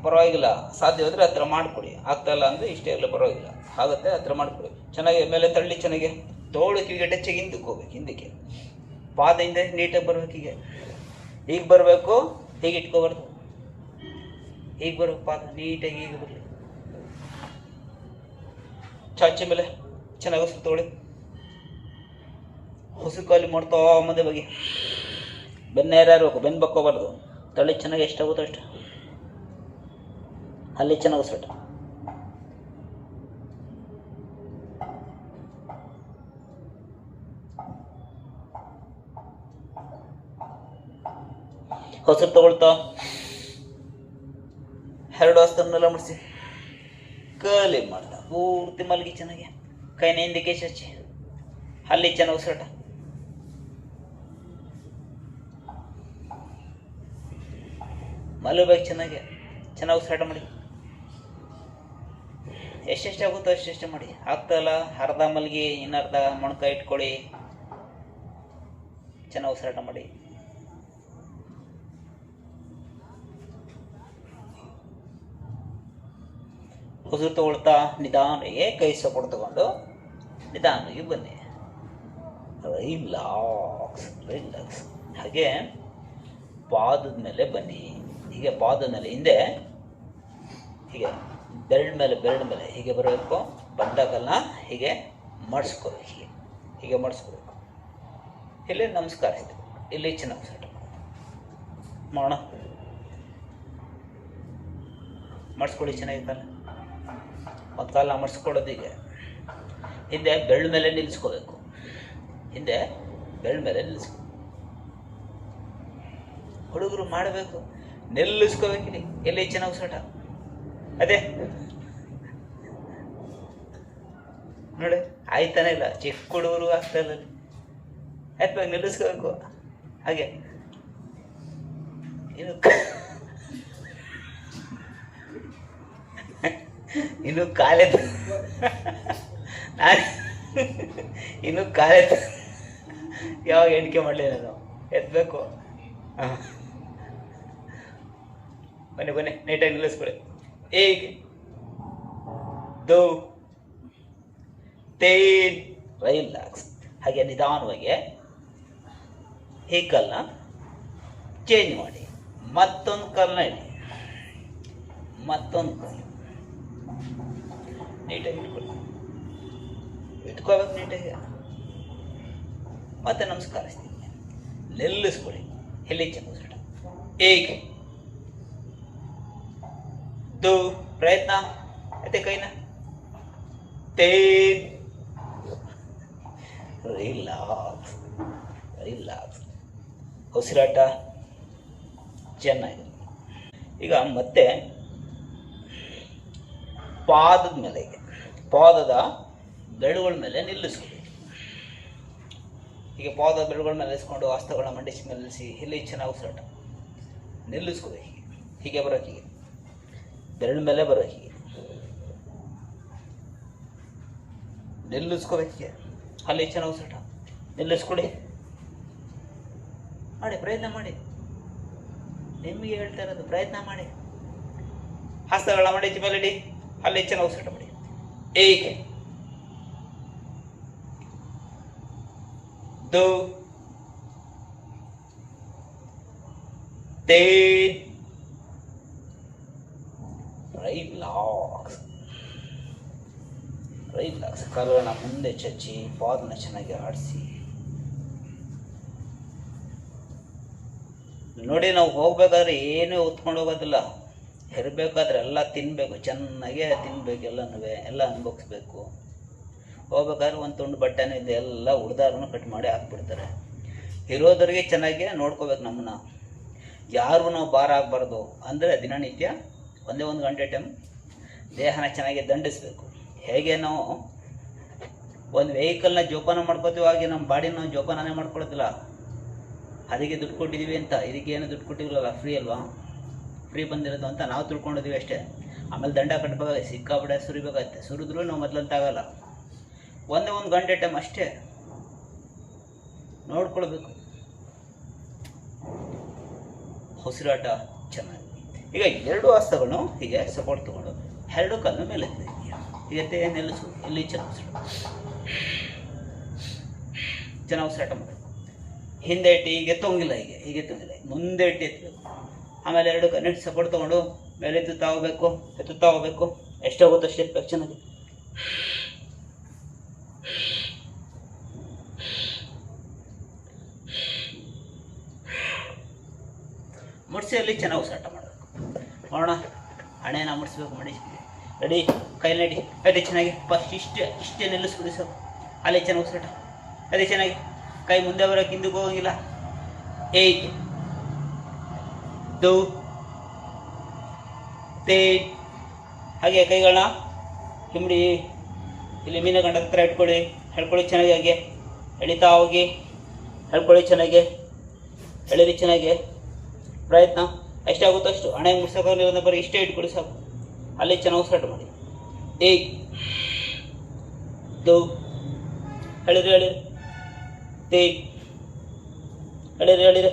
ಪರವಾಗಿಲ್ಲ, ಸಾಧ್ಯವಾದರೆ ಹತ್ರ ಮಾಡಿಕೊಡಿ. ಆಗ್ತಾಯಿಲ್ಲ ಅಂದರೆ ಇಷ್ಟೇ ಎಲ್ಲ ಪರವಾಗಿಲ್ಲ, ಆಗುತ್ತೆ ಹತ್ರ ಮಾಡಿಕೊಡಿ. ಚೆನ್ನಾಗಿ ಮೇಲೆ ತಳ್ಳಿ ಚೆನ್ನಾಗಿ ತೋಳಕ್ಕೆ ಟಚ್ಚಾಗಿ ಹಿಂದಕ್ಕೆ ಹೋಗ್ಬೇಕು. ಹಿಂದಕ್ಕೆ ಪಾದದಿಂದ ನೀಟಾಗಿ ಬರ್ಬೇಕು. ಈಗ ಬರಬೇಕು. ಹೀಗೆ ಇಟ್ಕೋಬಾರ್ದು. ಈಗ ಬರ್ಬೇಕು. ಪಾದ ನೀಟಾಗಿ ಈಗ ಬರಲಿ. ಚಾಚಿ ಮೇಲೆ ಚೆನ್ನಾಗಿ ಉಸಿರು ತಗೊಳ್ಳಿ. ಉಸಿರು ಖಾಲಿ ಮಾಡ್ತಾ ಮುಂದೆ ಬಗ್ಗೆ ಬೆನ್ನ ಇರಬೇಕು, ಬೆನ್ನು ಬಕ್ಕೋಬಾರ್ದು. ತಳಿ ಚೆನ್ನಾಗಿ ಎಷ್ಟಾಗುತ್ತೋ ಅಷ್ಟು ಅಲ್ಲಿ ಚೆನ್ನಾಗಿ ಉಸಿರಾಟ. ಉಸಿರು ತಗೊಳ್ತಾ ಎರಡು ಹಸ್ತನ್ನೆಲ್ಲ ಮುಡಿಸಿ ಖಾಲಿ ಮಾಡ್ತಾ ಪೂರ್ತಿ ಮಲಗಿ ಚೆನ್ನಾಗಿ. ಕೈನ ಹಿಂದಕ್ಕೆ ಹಚ್ಚಿ ಅಲ್ಲಿ ಚೆನ್ನಾಗಿ ಉಸಿರಾಟ. ಮಲಗಬೇಕು ಚೆನ್ನಾಗಿ ಉಸಿರಾಟ ಮಾಡಿ. ಎಷ್ಟೆಷ್ಟಾಗುತ್ತೋ ಅಷ್ಟೆಷ್ಟೇ ಮಾಡಿ. ಆಗ್ತಲ್ಲ ಅರ್ಧ ಮಲಗಿ ಇನ್ನರ್ಧ ಮೊಣಕಾಯಿ ಇಟ್ಕೊಳ್ಳಿ. ಚೆನ್ನಾಗಿ ಉಸಿರಾಟ ಮಾಡಿ. ಉಸಿರು ತಗೊಳ್ತಾ ನಿಧಾನಕ್ಕೆ ಕೈ ಸಪೋರ್ಟ್ ತಗೊಂಡು ನಿಧಾನವಾಗಿ ಬನ್ನಿ. ರಿಲ್ಯಾಕ್ಸ್. ಹಾಗೆ ಪಾದದ ಮೇಲೆ ಬನ್ನಿ. ಹೀಗೆ ಪಾದದ ಮೇಲೆ ಹಿಂದೆ ಹೀಗೆ ಬೆರಳು ಮೇಲೆ ಹೀಗೆ ಬರಬೇಕು. ಬಂದಾಗಲ್ಲ ಹೀಗೆ ಮಾಡಿಸ್ಕೋಬೇಕು. ಹೀಗೆ ಮಾಡಿಸ್ಕೋಬೇಕು. ಇಲ್ಲಿ ನಮಸ್ಕಾರ ಇದೆ. ಇಲ್ಲಿ ಚೆನ್ನಾಗಿ ಉಸಿರಾಟ ಮಾಡೋಣ. ಮಾಡಿಸ್ಕೊಳ್ಳಿ ಚೆನ್ನಾಗಿ. ಕಾಲ ಒಂದು ಕಾಲ ಮಡಿಸ್ಕೊಳ್ಳೋದು. ಹೀಗೆ ಹಿಂದೆ ಬೆರಳು ಮೇಲೆ ನಿಲ್ಲಿಸ್ಕೋಬೇಕು. ಹುಡುಗರು ಮಾಡಬೇಕು, ನಿಲ್ಲಿಸ್ಕೋಬೇಕಿಲ್ಲಿ. ಎಲ್ಲಿ ಚೆನ್ನಾಗಿ ಉಸಿರಾಟ. ಅದೇ ನೋಡಿ, ಆಯ್ತಾನೆ ಇಲ್ಲ. ಚಿಕ್ಕ ಹುಡುಗರು ಆಗ್ತಾ ಇಲ್ಲ. ಎತ್ಬೇಕು, ನಿಲ್ಲಿಸ್ಕೋಬೇಕು. ಹಾಗೆ ಇನ್ನು ಕಾಲೆತ್ತು ನಾನು ಯಾವಾಗ ಎಣಿಕೆ ಮಾಡಲಿ ನಾನು. ಎತ್ತಬೇಕು. ಬನ್ನಿ ನೀಟಾಗಿ ನಿಲ್ಲಿಸ್ಕೊಳ್ಳಿ. ಈಗ 2 3 ರಿಲ್ಯಾಕ್ಸ್. ಹಾಗೆ ನಿಧಾನವಾಗಿ ಈ ಕಲ್ಲನ್ನ ಚೇಂಜ್ ಮಾಡಿ. ಮತ್ತೊಂದು ಕಲ್ಲನ್ನ ಇಡಿ. ಮತ್ತೊಂದು ಕಲ್ಲು ನೀಟಾಗಿ ಇಟ್ಕೋಬೇಕು ನೀಟಾಗಿ. ಮತ್ತೆ ನಮಸ್ಕಾರಿಸ್ತೀನಿ. ನಿಲ್ಲಿಸ್ಕೊಳ್ಳಿ. ಎಲ್ಲಿ ಚೆನ್ನಾಗಿ ಉಸಿರಾಟ. ಈಗ 2 ಪ್ರಯತ್ನ. ಮತ್ತೆ ಕೈನ 3 ರಿಲ್ಯಾಕ್ಸ್. ಉಸಿರಾಟ ಚೆನ್ನಾಗಿದೆ. ಈಗ ಮತ್ತೆ ಪಾದದ ಮೇಲೆ, ಪಾದದ ಬೆರಳುಗಳ ಮೇಲೆ ನಿಲ್ಲಿಸ್ಕೊಳ್ಳಿ. ಹೀಗೆ ಪಾದದ ಬೆರಳುಗಳ ಮೇಲೆ ನಿಲ್ಲಿಸ್ಕೊಂಡು ಹಸ್ತಗಳನ್ನ ಮಂಡಿಸಿ ಮೇಲೆ ನಿಲ್ಲಿಸಿ. ಇಲ್ಲಿ ಚೆನ್ನಾಗಿ ಉಸಿರಾಟ. ನಿಲ್ಲಿಸ್ಕೊಳ್ಳಿ. ಹೀಗೆ ಬರೋಕೆ, ಹೀಗೆ ಬೆರಳು ಮೇಲೆ ಬರೋಕೆ, ಹೀಗೆ ನಿಲ್ಲಿಸ್ಕೋಬೇಕು. ಅಲ್ಲಿ ಚೆನ್ನಾಗಿ ಉಸಿರಾಟ. ನಿಲ್ಲಿಸ್ಕೊಳ್ಳಿ. ಮಾಡಿ, ಪ್ರಯತ್ನ ಮಾಡಿ. ನಿಮಗೆ ಹೇಳ್ತಾ ಇರೋದು, ಪ್ರಯತ್ನ ಮಾಡಿ. ಹಸ್ತಗಳನ್ನ ಮಂಡಿಸಿ ಮೇಲೆ ಇಡಿ. ಅಲ್ಲಿ ಚೆನ್ನಾಗಿ ಉಸಿರಾಟ ಮಾಡಿ. ಈಗ 2 3 ರಿಲ್ಯಾಕ್ಸ್. ಕಾಲುಗಳನ್ನ ಮುಂದೆ ಚಚ್ಚಿ ಪಾದನ ಚೆನ್ನಾಗಿ ಆಡಿಸಿ. ನೋಡಿ, ನಾವು ಹೋಗ್ಬೇಕಾದ್ರೆ ಏನೂ ಹೊತ್ಕೊಂಡು ಹೋಗೋದಿಲ್ಲ. ಇರಬೇಕಾದ್ರೆ ಎಲ್ಲ ತಿನ್ನಬೇಕು, ಚೆನ್ನಾಗೇ ತಿನ್ನಬೇಕು. ಎಲ್ಲ ಅನುಭವಿಸ್ಬೇಕು. ಹೋಗ್ಬೇಕಾದ್ರೆ ಒಂದು ತುಂಡು ಬಟ್ಟೆನೂ ಇದೆ, ಎಲ್ಲ ಉಳಿದಾರನ್ನು ಕಟ್ ಮಾಡಿ ಹಾಕ್ಬಿಡ್ತಾರೆ. ಇರೋದರಿಗೆ ಚೆನ್ನಾಗಿ ನೋಡ್ಕೋಬೇಕು ನಮ್ಮನ್ನ. ಯಾರಿಗೂ ನಾವು ಭಾರ ಆಗಬಾರ್ದು. ಅಂದರೆ ದಿನನಿತ್ಯ ಒಂದೇ 1 ಗಂಟೆ ಟೈಮ್ ದೇಹನ ಚೆನ್ನಾಗಿ ದಂಡಿಸ್ಬೇಕು. ಹೇಗೆ ನಾವು ಒಂದು ವೆಹಿಕಲ್ನ ಜೋಪಾನ ಮಾಡ್ಕೋತೀವಿ, ಹಾಗೆ ನಮ್ಮ ಬಾಡಿನ ನಾವು ಜೋಪಾನನೇ ಮಾಡ್ಕೊಳೋದಿಲ್ಲ. ಅದಕ್ಕೆ ದುಡ್ಡು ಕೊಟ್ಟಿದ್ದೀವಿ ಅಂತ. ಇದಕ್ಕೆ ಏನು ದುಡ್ಡು ಕೊಟ್ಟಿರಲ್ಲ, ಫ್ರೀ ಅಲ್ವಾ? ಫ್ರೀ ಬಂದಿರೋದು ಅಂತ ನಾವು ತಿಳ್ಕೊಂಡಿದ್ದೀವಿ ಅಷ್ಟೇ. ಆಮೇಲೆ ದಂಡ ಕಟ್ಟಬೇಕಾಗುತ್ತೆ, ಸಿಕ್ಕಾಬಿಡ ಸುರಿಬೇಕಾಗುತ್ತೆ. ಸುರಿದ್ರೂ ನಾವು ಮೊದಲಂತ ಆಗಲ್ಲ. ಒಂದೇ 1 ಗಂಟೆ ಟೈಮ್ ಅಷ್ಟೇ ನೋಡ್ಕೊಳ್ಬೇಕು. ಉಸಿರಾಟ ಚೆನ್ನಾಗಿ. ಈಗ 2 ಹಸ್ತಗಳನ್ನು ಹೀಗೆ ಸಪೋರ್ಟ್ ತಗೊಂಡು 2 ಕಾಲನ್ನು ಮೇಲೆ ಎತ್ತೆ ನಿಲ್ಲಿಸು. ಇಲ್ಲಿ ಚೆನ್ನಾಗಿ ಉಸಿರಾಟ ಮಾಡಿ. ಹಿಂದೆ ಇಟ್ಟು ಹೀಗೆ ತೊಂಗಿಲ್ಲ, ಹೀಗೆ ತೊಂಗಿಲ್ಲ, ಮುಂದೆ ಇಟ್ಟು ಎತ್ತಬೇಕು. ಆಮೇಲೆ 2 ಕಣ್ಣು ಸಪೋರ್ಟ್ ತೊಗೊಂಡು ಮೇಲೆ ಎತ್ತುತ್ತಾ ಹೋಗ್ಬೇಕು. ಎಷ್ಟಾಗುತ್ತೋ ಅಷ್ಟು ಎತ್ತಬೇಕು ಚೆನ್ನಾಗಿ. ಹೊಸೆಯಲ್ಲಿ ಚೆನ್ನಾಗಿ ಉಸಿರಾಟ ಮಾಡಬೇಕು. ನೋಡೋಣ, ಹಣೆನ ಮುಡಿಸ್ಬೇಕು ಮಾಡಿ. ರೆಡಿ, ಕೈ ನಡಿ, ಅದೇ ಚೆನ್ನಾಗಿ ಫಸ್ಟ್ ಇಷ್ಟೇ ನಿಲ್ಲಿಸ್ಬಿಡಿ ಸಾಕು. ಅಲ್ಲೇ ಚೆನ್ನಾಗಿ ಉಸಿರಾಟ, ಅದೇ ಚೆನ್ನಾಗಿ. ಕೈ ಮುಂದೆ ಬರೋಕೆ ಹಿಂದಕ್ಕೆ ಹೋಗಂಗಿಲ್ಲ. 8 2 3 ಹಾಗೆ ಕೈಗಳನ್ನ ಹಿಮ್ಡಿ ಇಲ್ಲಿ ಮೀನ ಗಂಡ ಹತ್ರ ಇಟ್ಕೊಳ್ಳಿ. ಹೇಳ್ಕೊಳ್ಳಿ ಚೆನ್ನಾಗಿ, ಹಾಗೆ ಎಳಿತಾ ಹೋಗಿ. ಹೇಳ್ಕೊಳ್ಳಿ ಚೆನ್ನಾಗಿ, ಎಳೀರಿ ಚೆನ್ನಾಗಿ. ಪ್ರಯತ್ನ ಎಷ್ಟಾಗುತ್ತೋ ಅಷ್ಟು. ಹಣೆ ಮುಡ್ಸೋಕ್ಕಾಗಲಿಲ್ಲ ಬರೀ ಇಷ್ಟೇ ಇಟ್ಕೊಳ್ಳಿ ಸಾಕು. ಅಲ್ಲಿ ಚೆನ್ನಾಗಿ ಉಸಿರಾಟ ಮಾಡಿ. 8 2 ಹೇಳಿರಿ 3 ಹೇಳಿರಿ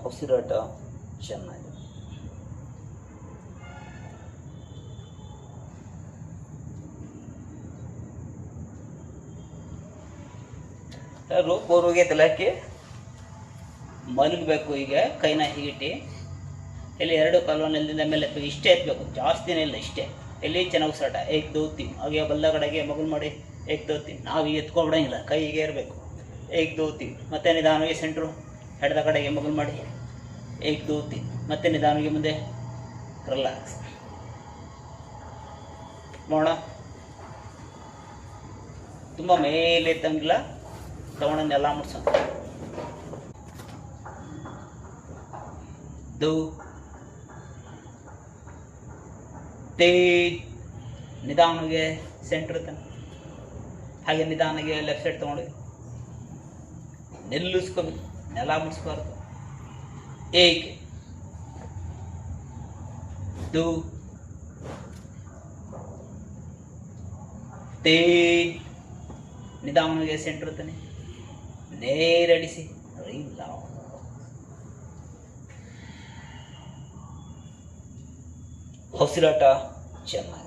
ಉಸಿರಾಟ ಚೆನ್ನಾಗಿ. ಯಾರು ಬೋರ್ಗೆ ತಲಾಕಿ ಮಲಗಬೇಕು. ಈಗ ಕೈನ ಹೀಗಿಟ್ಟು ಇಲ್ಲಿ 2 ಕಾಲುವನ್ನು ಎಲ್ಲಿಂದ ಮೇಲೆ ಎತ್ತಬೇಕು. ಇಷ್ಟೇ ಎತ್ತಬೇಕು, ಜಾಸ್ತಿನೇ ಇಲ್ಲ, ಇಷ್ಟೇ. ಇಲ್ಲಿ ಚೆನ್ನಾಗಿ ಉಸಿರಾಟ. 1 2 3 ಹಾಗೆ ಬಲ್ಲ ಕಡೆಗೆ ಮಗುಲ್ ಮಾಡಿ. 1 2 3 ನಾವು ಈಗ ಎತ್ಕೊಂಡ್ಬಿಡಂಗಿಲ್ಲ, ಕೈ ಹೀಗೆ ಇರಬೇಕು. 1 2 3 ಮತ್ತೆ ನಿಧಾನವಾಗಿ ಸೆಂಟ್ರು ಎಡದ ಕಡೆಗೆ ಮಗುಲ್ ಮಾಡಿ. 1 2 3 ಮತ್ತೆ ನಿಧಾನವಾಗಿ ಮುಂದೆ ರಿಲ್ಯಾಕ್ಸ್ ಮಾಡೋಣ. ತುಂಬ ಮೇಲೆ ಎತ್ತಂಗಿಲ್ಲ, ತಗೊಂಡೆಲ್ಲ ಮುಡ್ಸೋಣ. 2 3 ನಿಧಾನವಾಗಿ ಸೆಂಟ್ರ್ ತನ, ಹಾಗೆ ನಿಧಾನವಾಗಿ ಲೆಫ್ಟ್ ಸೈಡ್ ತೊಗೊಂಡು ನಿಲ್ಲಿಸ್ಕೋಬೇಕು, ನೆಲ ಮುಡಿಸ್ಬಾರ್ದು. 1 2 3 ನಿಧಾನವಾಗಿ ಸೆಂಟ್ರ್ ತಾನೆ ನೇರಡಿಸಿ. ಇಲ್ಲ ಉಸಿರಾಟ ಚೆನ್ನಾಗಿ.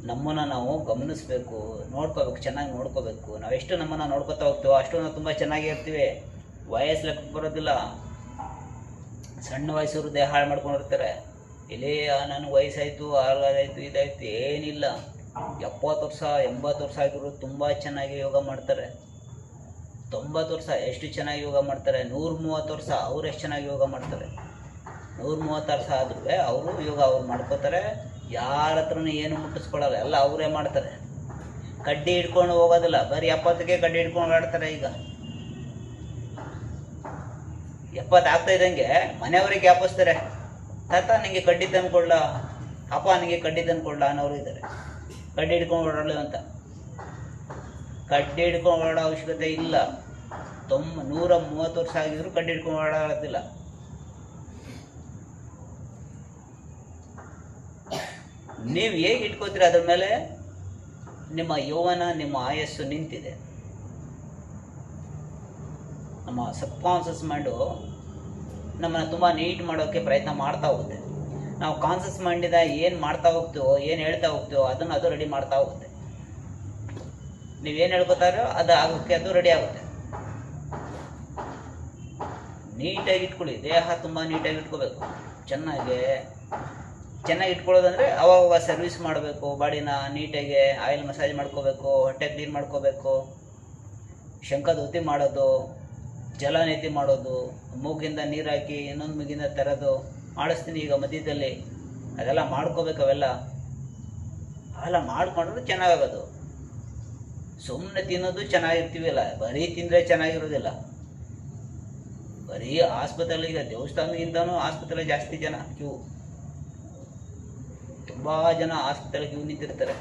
ನಮ್ಮನ್ನು ನಾವು ಗಮನಿಸಬೇಕು, ನೋಡ್ಕೋಬೇಕು, ಚೆನ್ನಾಗಿ ನೋಡ್ಕೋಬೇಕು. ನಾವೆಷ್ಟು ನಮ್ಮನ್ನು ನೋಡ್ಕೊತಾ ಹೋಗ್ತೀವೋ ಅಷ್ಟು ನಾವು ತುಂಬ ಚೆನ್ನಾಗಿ ಇರ್ತೀವಿ. ವಯಸ್ಸು ಲೆಕ್ಕಕ್ಕೆ ಬರೋದಿಲ್ಲ. ಸಣ್ಣ ವಯಸ್ಸವರು ದೇಹ ಹಾಳು ಮಾಡ್ಕೊಂಡಿರ್ತಾರೆ. ಇಲ್ಲೇ ನನಗೆ ವಯಸ್ಸಾಯಿತು, ಆಗಾಯಿತು, ಇದಾಯಿತು, ಏನಿಲ್ಲ. 70 ವರ್ಷ 80 ವರ್ಷ ಆಗಿರೋರು ತುಂಬ ಚೆನ್ನಾಗಿ ಯೋಗ ಮಾಡ್ತಾರೆ. 90 ವರ್ಷ ಎಷ್ಟು ಚೆನ್ನಾಗಿ ಯೋಗ ಮಾಡ್ತಾರೆ. 130 ವರ್ಷ ಅವ್ರು ಎಷ್ಟು ಚೆನ್ನಾಗಿ ಯೋಗ ಮಾಡ್ತಾರೆ. 130 ವರ್ಷ ಆದ್ರೂ ಅವರು ಯೋಗ ಅವ್ರು ಮಾಡ್ಕೋತಾರೆ. ಯಾರ ಹತ್ರನೂ ಏನು ಮುಟ್ಟಿಸ್ಕೊಳ್ಳಲ್ಲ, ಎಲ್ಲ ಅವರೇ ಮಾಡ್ತಾರೆ. ಕಡ್ಡಿ ಹಿಡ್ಕೊಂಡು ಹೋಗೋದಿಲ್ಲ, ಬರೀ 70ಕ್ಕೆ ಕಡ್ಡಿ ಹಿಡ್ಕೊಂಡು ಆಡ್ತಾರೆ. ಈಗ 70 ಆಗ್ತಾ ಇದ್ದಂಗೆ ಮನೆಯವ್ರಿಗೆ ಜ್ಞಾಪಿಸ್ತಾರೆ, ತಾತ ನಿಮಗೆ ಕಡ್ಡಿ ತಂದ್ಕೊಡ್ಲ, ಅಪ್ಪ ನಿಮಗೆ ಕಡ್ಡಿ ತಂದ್ಕೊಡ್ಲ ಅನ್ನೋರು ಇದ್ದಾರೆ. ಕಡ್ಡಿ ಹಿಡ್ಕೊಂಡು ಓಡಾಡಲು ಅಂತ. ಕಡ್ಡಿ ಹಿಡ್ಕೊಂಡು ಓಡಾಡೋ ಅವಶ್ಯಕತೆ ಇಲ್ಲ. 130 ವರ್ಷ ಆಗಿದ್ರು ಕಡ್ಡಿ ಹಿಡ್ಕೊಂಡು ಓಡಾಡೋದಿಲ್ಲ. ನೀವು ಹೇಗೆ ಇಟ್ಕೋತೀರ ಅದ್ರ ಮೇಲೆ ನಿಮ್ಮ ಯೌವನ, ನಿಮ್ಮ ಆಯಸ್ಸು ನಿಂತಿದೆ. ನಮ್ಮ ಸಬ್ಕಾನ್ಷಿಯಸ್ ಮೈಂಡು ನಮ್ಮನ್ನು ತುಂಬ ನೀಟ್ ಮಾಡೋಕ್ಕೆ ಪ್ರಯತ್ನ ಮಾಡ್ತಾ ಹೋಗುತ್ತೆ. ನಾವು ಕಾನ್ಷಿಯಸ್ ಮೈಂಡಿಂದ ಏನು ಮಾಡ್ತಾ ಹೋಗ್ತೀವೋ, ಏನು ಹೇಳ್ತಾ ಹೋಗ್ತೀವೋ ಅದನ್ನು ಅದು ರೆಡಿ ಮಾಡ್ತಾ ಹೋಗುತ್ತೆ. ನೀವೇನು ಹೇಳ್ಕೊತಾರೋ ಅದು ಆಗೋಕ್ಕೆ ಅದು ರೆಡಿ ಆಗುತ್ತೆ. ನೀಟಾಗಿ ಇಟ್ಕೊಳ್ಳಿ. ದೇಹ ತುಂಬ ನೀಟಾಗಿ ಇಟ್ಕೋಬೇಕು. ಚೆನ್ನಾಗಿ ಇಟ್ಕೊಳ್ಳೋದಂದರೆ ಅವಾಗ ಸರ್ವಿಸ್ ಮಾಡಬೇಕು. ಬಾಡಿನ ನೀಟಾಗಿ ಆಯಿಲ್ ಮಸಾಜ್ ಮಾಡ್ಕೋಬೇಕು, ಹೊಟ್ಟೆ ಕ್ಲೀನ್ ಮಾಡ್ಕೋಬೇಕು, ಶಂಖದೂತಿ ಮಾಡೋದು, ಜಲನೇತಿ ಮಾಡೋದು, ಮೂಗಿಂದ ನೀರು ಹಾಕಿ ಇನ್ನೊಂದು ಮೂಗಿಂದ ತರೋದು ಮಾಡಿಸ್ತೀನಿ ಈಗ ಮಧ್ಯದಲ್ಲಿ. ಅದೆಲ್ಲ ಮಾಡ್ಕೋಬೇಕು. ಅವೆಲ್ಲ ಮಾಡ್ಕೊಂಡ್ರೆ ಚೆನ್ನಾಗಾಗೋದು. ಸುಮ್ಮನೆ ತಿನ್ನೋದು ಚೆನ್ನಾಗಿರ್ತೀವಲ್ಲ, ಬರೀ ತಿಂದರೆ ಚೆನ್ನಾಗಿರೋದಿಲ್ಲ. ಬರೀ ಆಸ್ಪತ್ರೆಯಲ್ಲಿ ಈಗ ದೇವಸ್ಥಾನದಿಂದನೂ ಆಸ್ಪತ್ರೆ ಜಾಸ್ತಿ ಜನ ಕ್ಯೂ. ತುಂಬ ಜನ ಆಸ್ಪತ್ರೆಗೆ ಕ್ಯೂ ನಿಂತಿರ್ತಾರೆ.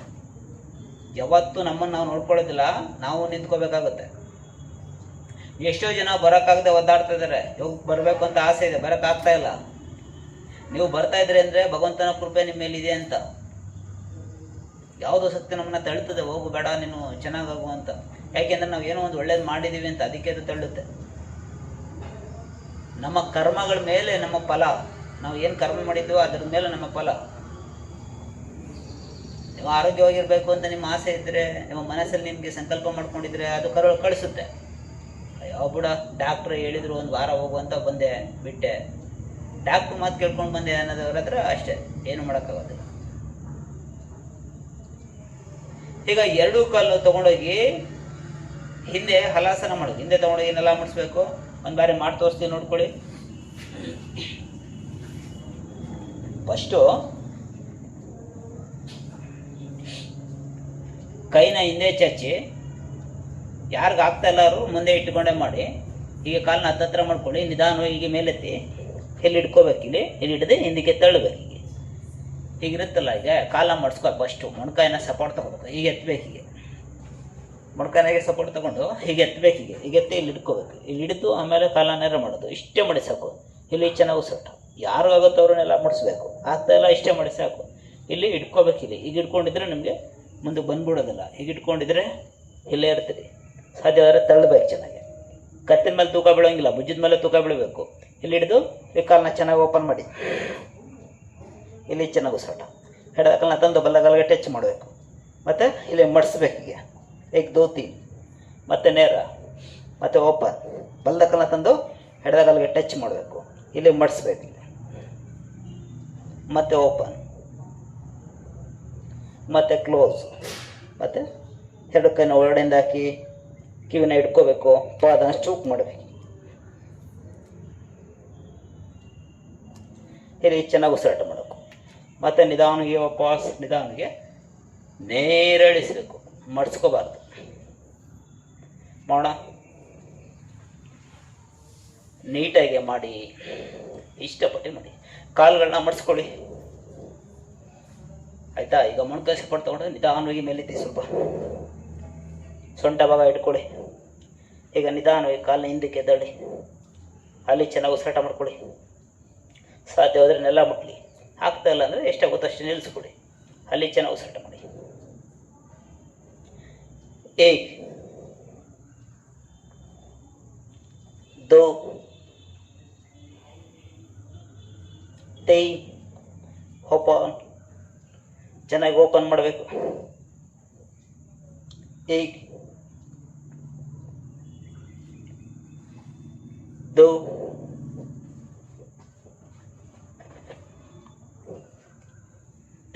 ಯಾವತ್ತೂ ನಮ್ಮನ್ನು ನಾವು ನೋಡ್ಕೊಳ್ಳೋದಿಲ್ಲ, ನಾವು ನಿಂತ್ಕೋಬೇಕಾಗುತ್ತೆ. ಎಷ್ಟೋ ಜನ ಬರೋಕ್ಕಾಗದೆ ಒದ್ದಾಡ್ತಾ ಇದ್ದಾರೆ. ಇವಾಗ ಬರಬೇಕು ಅಂತ ಆಸೆ ಇದೆ, ಬರೋಕ್ಕಾಗ್ತಾ ಇಲ್ಲ. ನೀವು ಬರ್ತಾ ಇದ್ರಿ ಅಂದರೆ ಭಗವಂತನ ಕೃಪೆ ನಿಮ್ಮ ಮೇಲಿದೆ ಅಂತ. ಯಾವುದೋ ಶಕ್ತಿ ನಮ್ಮನ್ನು ತಳ್ಳುತ್ತದೆ, ಹೋಗು ಬೇಡ ನೀನು ಚೆನ್ನಾಗಾಗು ಅಂತ. ಯಾಕೆಂದರೆ ನಾವು ಏನೋ ಒಂದು ಒಳ್ಳೇದು ಮಾಡಿದ್ದೀವಿ ಅಂತ, ಅದಕ್ಕೆ ಅದು ತಳ್ಳುತ್ತೆ. ನಮ್ಮ ಕರ್ಮಗಳ ಮೇಲೆ ನಮ್ಮ ಫಲ. ನಾವು ಏನು ಕರ್ಮ ಮಾಡಿದ್ವೋ ಅದ್ರ ಮೇಲೆ ನಮ್ಮ ಫಲ. ನೀವು ಆರೋಗ್ಯವಾಗಿರಬೇಕು ಅಂತ ನಿಮ್ಮ ಆಸೆ ಇದ್ದರೆ, ನಿಮ್ಮ ಮನಸ್ಸಲ್ಲಿ ನಿಮಗೆ ಸಂಕಲ್ಪ ಮಾಡ್ಕೊಂಡಿದ್ರೆ ಅದು ಕಳಿಸುತ್ತೆ. ಅಯ್ಯೋ ಬಿಡ, ಡಾಕ್ಟ್ರು ಹೇಳಿದರು ಒಂದು ವಾರ ಹೋಗುವಂತ ಬಂದೆ ಬಿಟ್ಟೆ, ಡಾಕ್ಟ್ರು ಮಾತು ಕೇಳ್ಕೊಂಡು ಬಂದೆ ಅನ್ನೋದ್ರ ಹತ್ರ ಅಷ್ಟೇ, ಏನು ಮಾಡೋಕ್ಕಾಗೋದಿಲ್ಲ. ಈಗ ಎರಡೂ ಕಾಲು ತೊಗೊಂಡೋಗಿ ಹಿಂದೆ ಹಲಾಸನ ಮಾಡೋದು. ಹಿಂದೆ ತೊಗೊಂಡೋಗಿ ಏನೆಲ್ಲ ಮಾಡಿಸ್ಬೇಕು, ಒಂದು ಬಾರಿ ಮಾಡಿ ತೋರಿಸ್ತೀವಿ ನೋಡ್ಕೊಳ್ಳಿ. ಫಸ್ಟು ಕೈನ ಹಿಂದೆ ಚಚ್ಚಿ, ಯಾರಿಗ ಆಗ್ತಾ ಇಲ್ಲಾರು ಮುಂದೆ ಇಟ್ಕೊಂಡೇ ಮಾಡಿ. ಈಗ ಕಾಲನ್ನ ಹತ್ತತ್ರ ಮಾಡ್ಕೊಳ್ಳಿ, ನಿಧಾನವಾಗಿ ಹೀಗೆ ಮೇಲೆತ್ತಿ ಇಲ್ಲಿ ಇಟ್ಕೋಬೇಕು. ಇಲ್ಲಿ ಹಿಡಿದು ಹಿಂದಕ್ಕೆ ತಳ್ಳಬೇಕು. ಹೀಗಿರುತ್ತಲ್ಲ, ಈಗ ಕಾಲ ಮಾಡಿಸ್ಕೊ. ಫಸ್ಟು ಮೊಣಕಾಯಿನ ಸಪೋರ್ಟ್ ತೊಗೋಬೇಕು, ಹೀಗೆ ಎತ್ತಬೇಕು. ಹೀಗೆ ಮೊಣಕಾಯಿನಾಗೆ ಸಪೋರ್ಟ್ ತೊಗೊಂಡು ಹೀಗೆ ಎತ್ತಬೇಕು. ಹೀಗೆ ಎತ್ತಿ ಇಲ್ಲಿ ಇಟ್ಕೋಬೇಕು. ಇಲ್ಲಿ ಹಿಡಿದು ಆಮೇಲೆ ಕಾಲ ನೇರ ಮಾಡೋದು. ಇಷ್ಟೇ ಮಾಡಿ ಸಾಕು. ಇಲ್ಲಿ ಚೆನ್ನಾಗಿ ಉಸಿರಾಟ. ಯಾರಿಗಾಗುತ್ತೋ ಅವ್ರನ್ನೆಲ್ಲ ಮಾಡಿಸ್ಬೇಕು. ಆಗ್ತಾ ಇಲ್ಲ, ಇಷ್ಟೇ ಮಾಡಿ ಸಾಕು. ಇಲ್ಲಿ ಇಟ್ಕೋಬೇಕು. ಇಲ್ಲಿ ಈಗ ಇಟ್ಕೊಂಡಿದ್ರೆ ನಿಮಗೆ ಮುಂದೆ ಬಂದ್ಬಿಡೋದಿಲ್ಲ. ಈಗ ಇಟ್ಕೊಂಡಿದ್ರೆ ಇಲ್ಲೇ ಇರ್ತೀರಿ. ಸಾಧ್ಯವಾದರೆ ತಳ್ಳಬೇಕು ಚೆನ್ನಾಗಿ. ಕತ್ತಿನ ಮೇಲೆ ತೂಕ ಬೀಳೋಂಗಿಲ್ಲ, ಭುಜದ ಮೇಲೆ ತೂಕ ಬೀಳಬೇಕು. ಇಲ್ಲಿ ಹಿಡಿದು ಈ ಕಾಲನ್ನ ಚೆನ್ನಾಗಿ ಓಪನ್ ಮಾಡಿ, ಇಲ್ಲಿ ಚೆನ್ನಾಗಿ ಉಸಿರಾಟ. ಎಡದ ಕಾಲನ್ನ ತಂದು ಬಲ್ಲಗಾಲಿಗೆ ಟಚ್ ಮಾಡಬೇಕು. ಮತ್ತು ಇಲ್ಲಿ ಮಡಿಸ್ಬೇಕು. ಈಗ ದೋತಿ, ಮತ್ತು ನೇರ, ಮತ್ತು ಓಪನ್. ಬಲ್ಲದ ಕಾಲನ್ನ ತಂದು ಎಡದಗಾಲಿಗೆ ಟಚ್ ಮಾಡಬೇಕು. ಇಲ್ಲಿ ಮಡಿಸ್ಬೇಕು. ಮತ್ತು ಓಪನ್, ಮತ್ತು ಕ್ಲೋಸ್. ಮತ್ತು ಎರಡು ಕೈನ ಒಳಗಡೆಯಿಂದ ಹಾಕಿ ಕಿವಿನ ಇಟ್ಕೋಬೇಕು. ಪಾದನ ಚೂಕ್ ಮಾಡಬೇಕು. ಇಲ್ಲಿ ಚೆನ್ನಾಗಿ ಉಸಿರಾಟ ಮಾಡಬೇಕು. ಮತ್ತು ನಿಧಾನಿಗೆ ವಾಪಸ್ ನಿಧಾನಿಗೆ ನೇರ ಇಳಿಸಬೇಕು, ಮಡಿಸ್ಕೋಬಾರ್ದು. ಮಾಡೋಣ, ನೀಟಾಗಿ ಮಾಡಿ, ಇಷ್ಟಪಟ್ಟು ಮಾಡಿ. ಕಾಲುಗಳನ್ನ ಮಡಿಸ್ಕೊಳ್ಳಿ, ಆಯಿತಾ? ಈಗ ಮೊಣಕಾಯಿ ಸಪೋರ್ಟ್ ತೊಗೊಂಡು ನಿಧಾನವಾಗಿ ಮೇಲೆತ್ತಿ, ಸ್ವಲ್ಪ ಸೊಂಟ ಭಾಗ ಇಟ್ಕೊಳ್ಳಿ. ಈಗ ನಿಧಾನವಾಗಿ ಕಾಲನ್ನ ಹಿಂದಕ್ಕೆ ಎದ್ದೇಳಿ, ಅಲ್ಲಿ ಚೆನ್ನಾಗಿ ಉಸಿರಾಟ ಮಾಡ್ಕೊಳ್ಳಿ. ಸಾಧ್ಯವಾದರೆ ನೆಲ ಮುಟ್ಲಿ. ಆಗ್ತಾ ಇಲ್ಲ ಅಂದರೆ ಎಷ್ಟಾಗುತ್ತೋ ಅಷ್ಟು ನಿಲ್ಲಿಸ್ಕೊಡಿ. ಅಲ್ಲಿ ಚೆನ್ನಾಗಿ ಉಸಿರಾಟ ಮಾಡಿ. 1 2 3 ಓಪನ್. ಚೆನ್ನಾಗಿ ಓಪನ್ ಮಾಡಬೇಕು. 1 2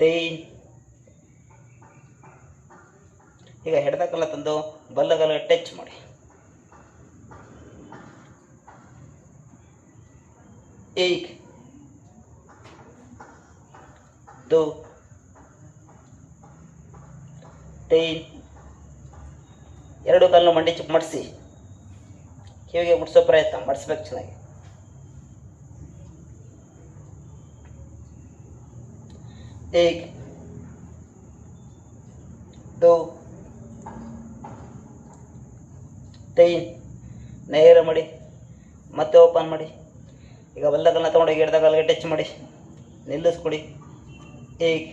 3. ಈಗ ಎಡದ ಕಾಲ ತಂದು ಬಲ್ಲಗಾಲ ಟಚ್ ಮಾಡಿ. 1 2 3. ಎರಡು ಕಾಲನ್ನು ಮಂಡಿ ಚಿಪ್ ಮಾಡಿಸಿ, ಕಿವಿಗೆ ಮುಟ್ಸೋ ಪ್ರಯತ್ನ ಮಾಡಿಸ್ಬೇಕು ಚೆನ್ನಾಗಿ. 1 2 3. ನೇರ ಮಾಡಿ, ಮತ್ತೆ ಓಪನ್ ಮಾಡಿ. ಈಗ ಬಲ್ಲಗಾಲನ್ನ ತೊಗೊಂಡೋಗಿ ಎಡದ ಕಾಲಿಗೆ ಟಚ್ ಮಾಡಿ, ನಿಲ್ಲಿಸ್ಕೊಡಿ. 1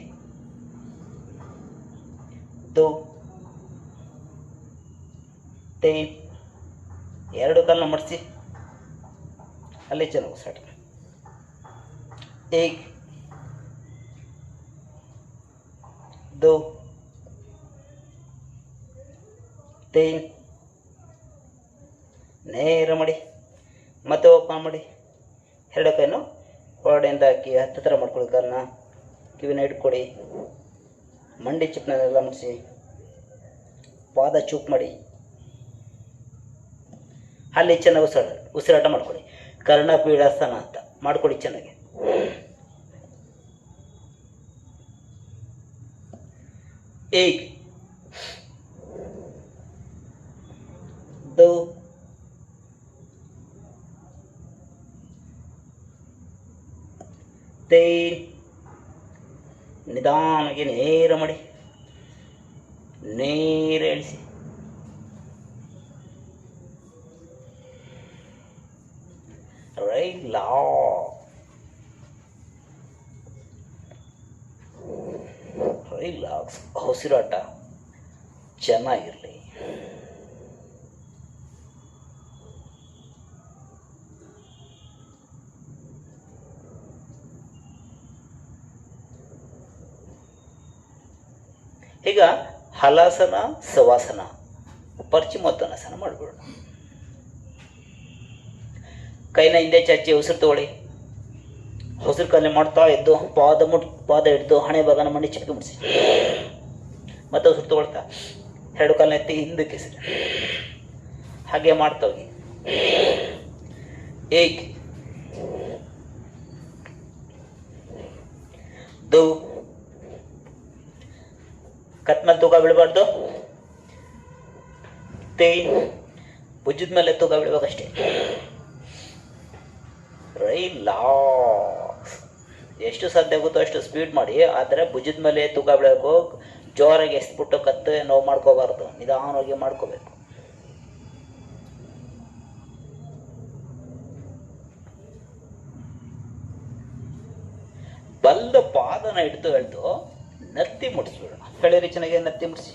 2 3. ಎರಡು ಕಾಲನ್ನ ಮಡಿಸಿ, ಅಲ್ಲಿ ಚೆನ್ನಾಗಿ ಉಸಿರಾಟ. 1 2 3. ನೇರ ಮಾಡಿ, ಮತ್ತೆ ಓಪನ್ ಮಾಡಿ. ಎರಡು ಕೈನು ಹೊರಡೆಯಿಂದ ಹಾಕಿ ಹತ್ತಿರ ಮಾಡ್ಕೊಳ್ಳಿ. ಕಾಲನ್ನ ಕಿವಿನ ಇಟ್ಕೊಡಿ. ಮಂಡಿ ಚಿಪ್ನೆಲ್ಲ ಮುಡಿಸಿ, ಪಾದ ಚೂಪ್ ಮಾಡಿ. ಅಲ್ಲಿ ಚೆನ್ನಾಗಿ ಉಸಿರಾಟ ಮಾಡ್ಕೊಳ್ಳಿ. ಕರ್ಣಪೀಡಾಸನ ಅಂತ ಮಾಡ್ಕೊಳ್ಳಿ ಚೆನ್ನಾಗಿ. 1 2 3. ನಿಧಾನವಾಗಿ ನೇರ ಮಾಡಿ, ನೇರ ಇಳಿಸಿ. ರಿಲ್ಯಾಕ್ಸ್. ಉಸಿರಾಟ ಚೆನ್ನಾಗಿರಲಿ. ಈಗ ಹಲಾಸನ ಸವಾಸನ ಪಶ್ಚಿಮೋತ್ತಾನಾಸನ ಮಾಡಿಬಿಡೋಣ. ಕೈನ ಹಿಂದೆ ಚಾಚಿ ಉಸಿರು ತಗೊಳ್ಳಿ. ಉಸಿರು ಕಾಲೇ ಮಾಡ್ತಾ ಇದ್ದು ಪಾದ ಹಿಡಿದು ಹಣೆ ಭಾಗನ ಮಣ್ಣಿ ಚಿಪ್ಪಿ ಮುಡಿಸಿ. ಮತ್ತೆ ಉಸಿರು ತಗೊಳ್ತಾ ಎರಡು ಕಾಲನ್ನ ಎತ್ತಿ ಹಿಂದಕ್ಕೆ ಎಸರಿ. ಹಾಗೆ ಮಾಡ್ತಾ ಹೋಗಿ. ಏಕ್, ದೋ, ಕತ್ ಮೇಲೆ ತೂಕ ಬೀಳಬಾರ್ದು. ತೇನ್, ಭುಜದ ಮೇಲೆ ತೂಕ ಬೀಳ್ಬೇಕಷ್ಟೇ. ರಿಲ್ಯಾಕ್ಸ್. ಎಷ್ಟು ಸಾಧ್ಯ ಆಗುತ್ತೋ ಅಷ್ಟು ಸ್ಪೀಡ್ ಮಾಡಿ, ಆದರೆ ಭುಜದ ಮೇಲೆ ತೂಕ ಬೀಳಬೇಕು. ಜೋರಾಗಿ ಎಸ್ಬಿಟ್ಟು ಕತ್ತು ನೋವು ಮಾಡ್ಕೋಬಾರ್ದು, ನಿಧಾನವಾಗಿ ಮಾಡ್ಕೋಬೇಕು. ಬಲ್ಲ ಪಾದನ ಹಿಡಿದು ನತ್ತಿ ಮುಡಿಸ್ಬಿಡೋಣ. ಹೇಳಿರಿ ಚೆನ್ನಾಗಿ ನತ್ತಿ ಮುಡಿಸಿ.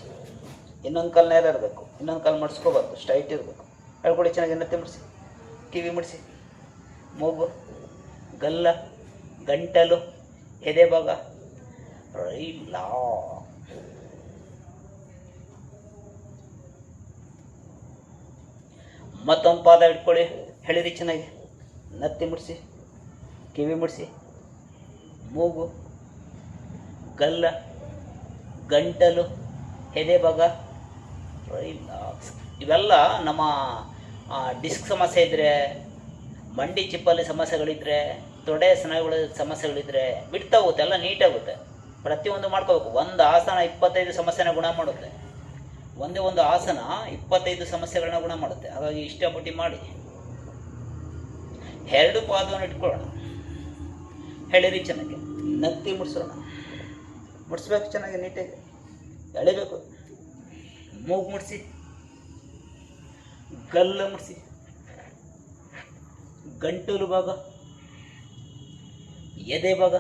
ಇನ್ನೊಂದು ಕಾಲು ನೇರ ಇರಬೇಕು, ಇನ್ನೊಂದು ಕಾಲು ಮಡಿಸ್ಕೋಬಾರ್ದು, ಸ್ಟ್ರೈಟ್ ಇರಬೇಕು. ಹೇಳ್ಕೊಡಿ ಚೆನ್ನಾಗಿ ನತ್ತಿ ಮುಡಿಸಿ. ಕಿವಿ ಮುಡಿಸಿ. ಮೂಗು, ಗಲ್ಲ, ಗಂಟಲು, ಎದೆ ಭಾಗ. ರಿಲ್ಯಾಕ್ಸ್. ಮತ್ತೊಂದು ಪಾದ ಹಿಡ್ಕೊಳ್ಳಿ. ಹೇಳಿರಿ ಚೆನ್ನಾಗಿ ನತ್ತಿ ಮುಡಿಸಿ. ಕಿವಿ ಮುಡಿಸಿ. ಮೂಗು, ಗಲ್ಲ, ಗಂಟಲು, ಎದೆ ಭಾಗ. ರಿಲ್ಯಾಕ್ಸ್. ಇವೆಲ್ಲ ನಮ್ಮ ಡಿಸ್ಕ್ ಸಮಸ್ಯೆ ಇದ್ದರೆ, ಮಂಡಿ ಚಿಪ್ಪಲ್ಲಿ ಸಮಸ್ಯೆಗಳಿದ್ದರೆ, ತೊಡೆ ಸ್ನಾಯುಗಳ ಸಮಸ್ಯೆಗಳಿದ್ದರೆ ಬಿಡ್ತಾ ಹೋಗುತ್ತೆ, ಎಲ್ಲ ನೀಟಾಗುತ್ತೆ. ಪ್ರತಿಯೊಂದು ಮಾಡ್ಕೋಬೇಕು. ಒಂದು ಆಸನ 25 ಸಮಸ್ಯೆನ ಗುಣ ಮಾಡುತ್ತೆ. ಒಂದೇ ಒಂದು ಆಸನ 25 ಸಮಸ್ಯೆಗಳನ್ನ ಗುಣ ಮಾಡುತ್ತೆ. ಹಾಗಾಗಿ ಇಷ್ಟಪಟ್ಟು ಮಾಡಿ. ಎರಡು ಪಾದವನ್ನು ಇಟ್ಕೊಳ್ಳೋಣ. ಹೇಳಿರಿ ಚೆನ್ನಾಗಿ ನತ್ತಿ ಮುಡಿಸೋಣ. ಮುಡಿಸ್ಬೇಕು ಚೆನ್ನಾಗಿ, ನೀಟಾಗಿ ಎಳಿಬೇಕು. ಮೂಗು ಮುಡಿಸಿ, ಗಲ್ಲ ಮುಡಿಸಿ, ಗಂಟಲು ಭಾಗ, ಎದೆ ಭಾಗ.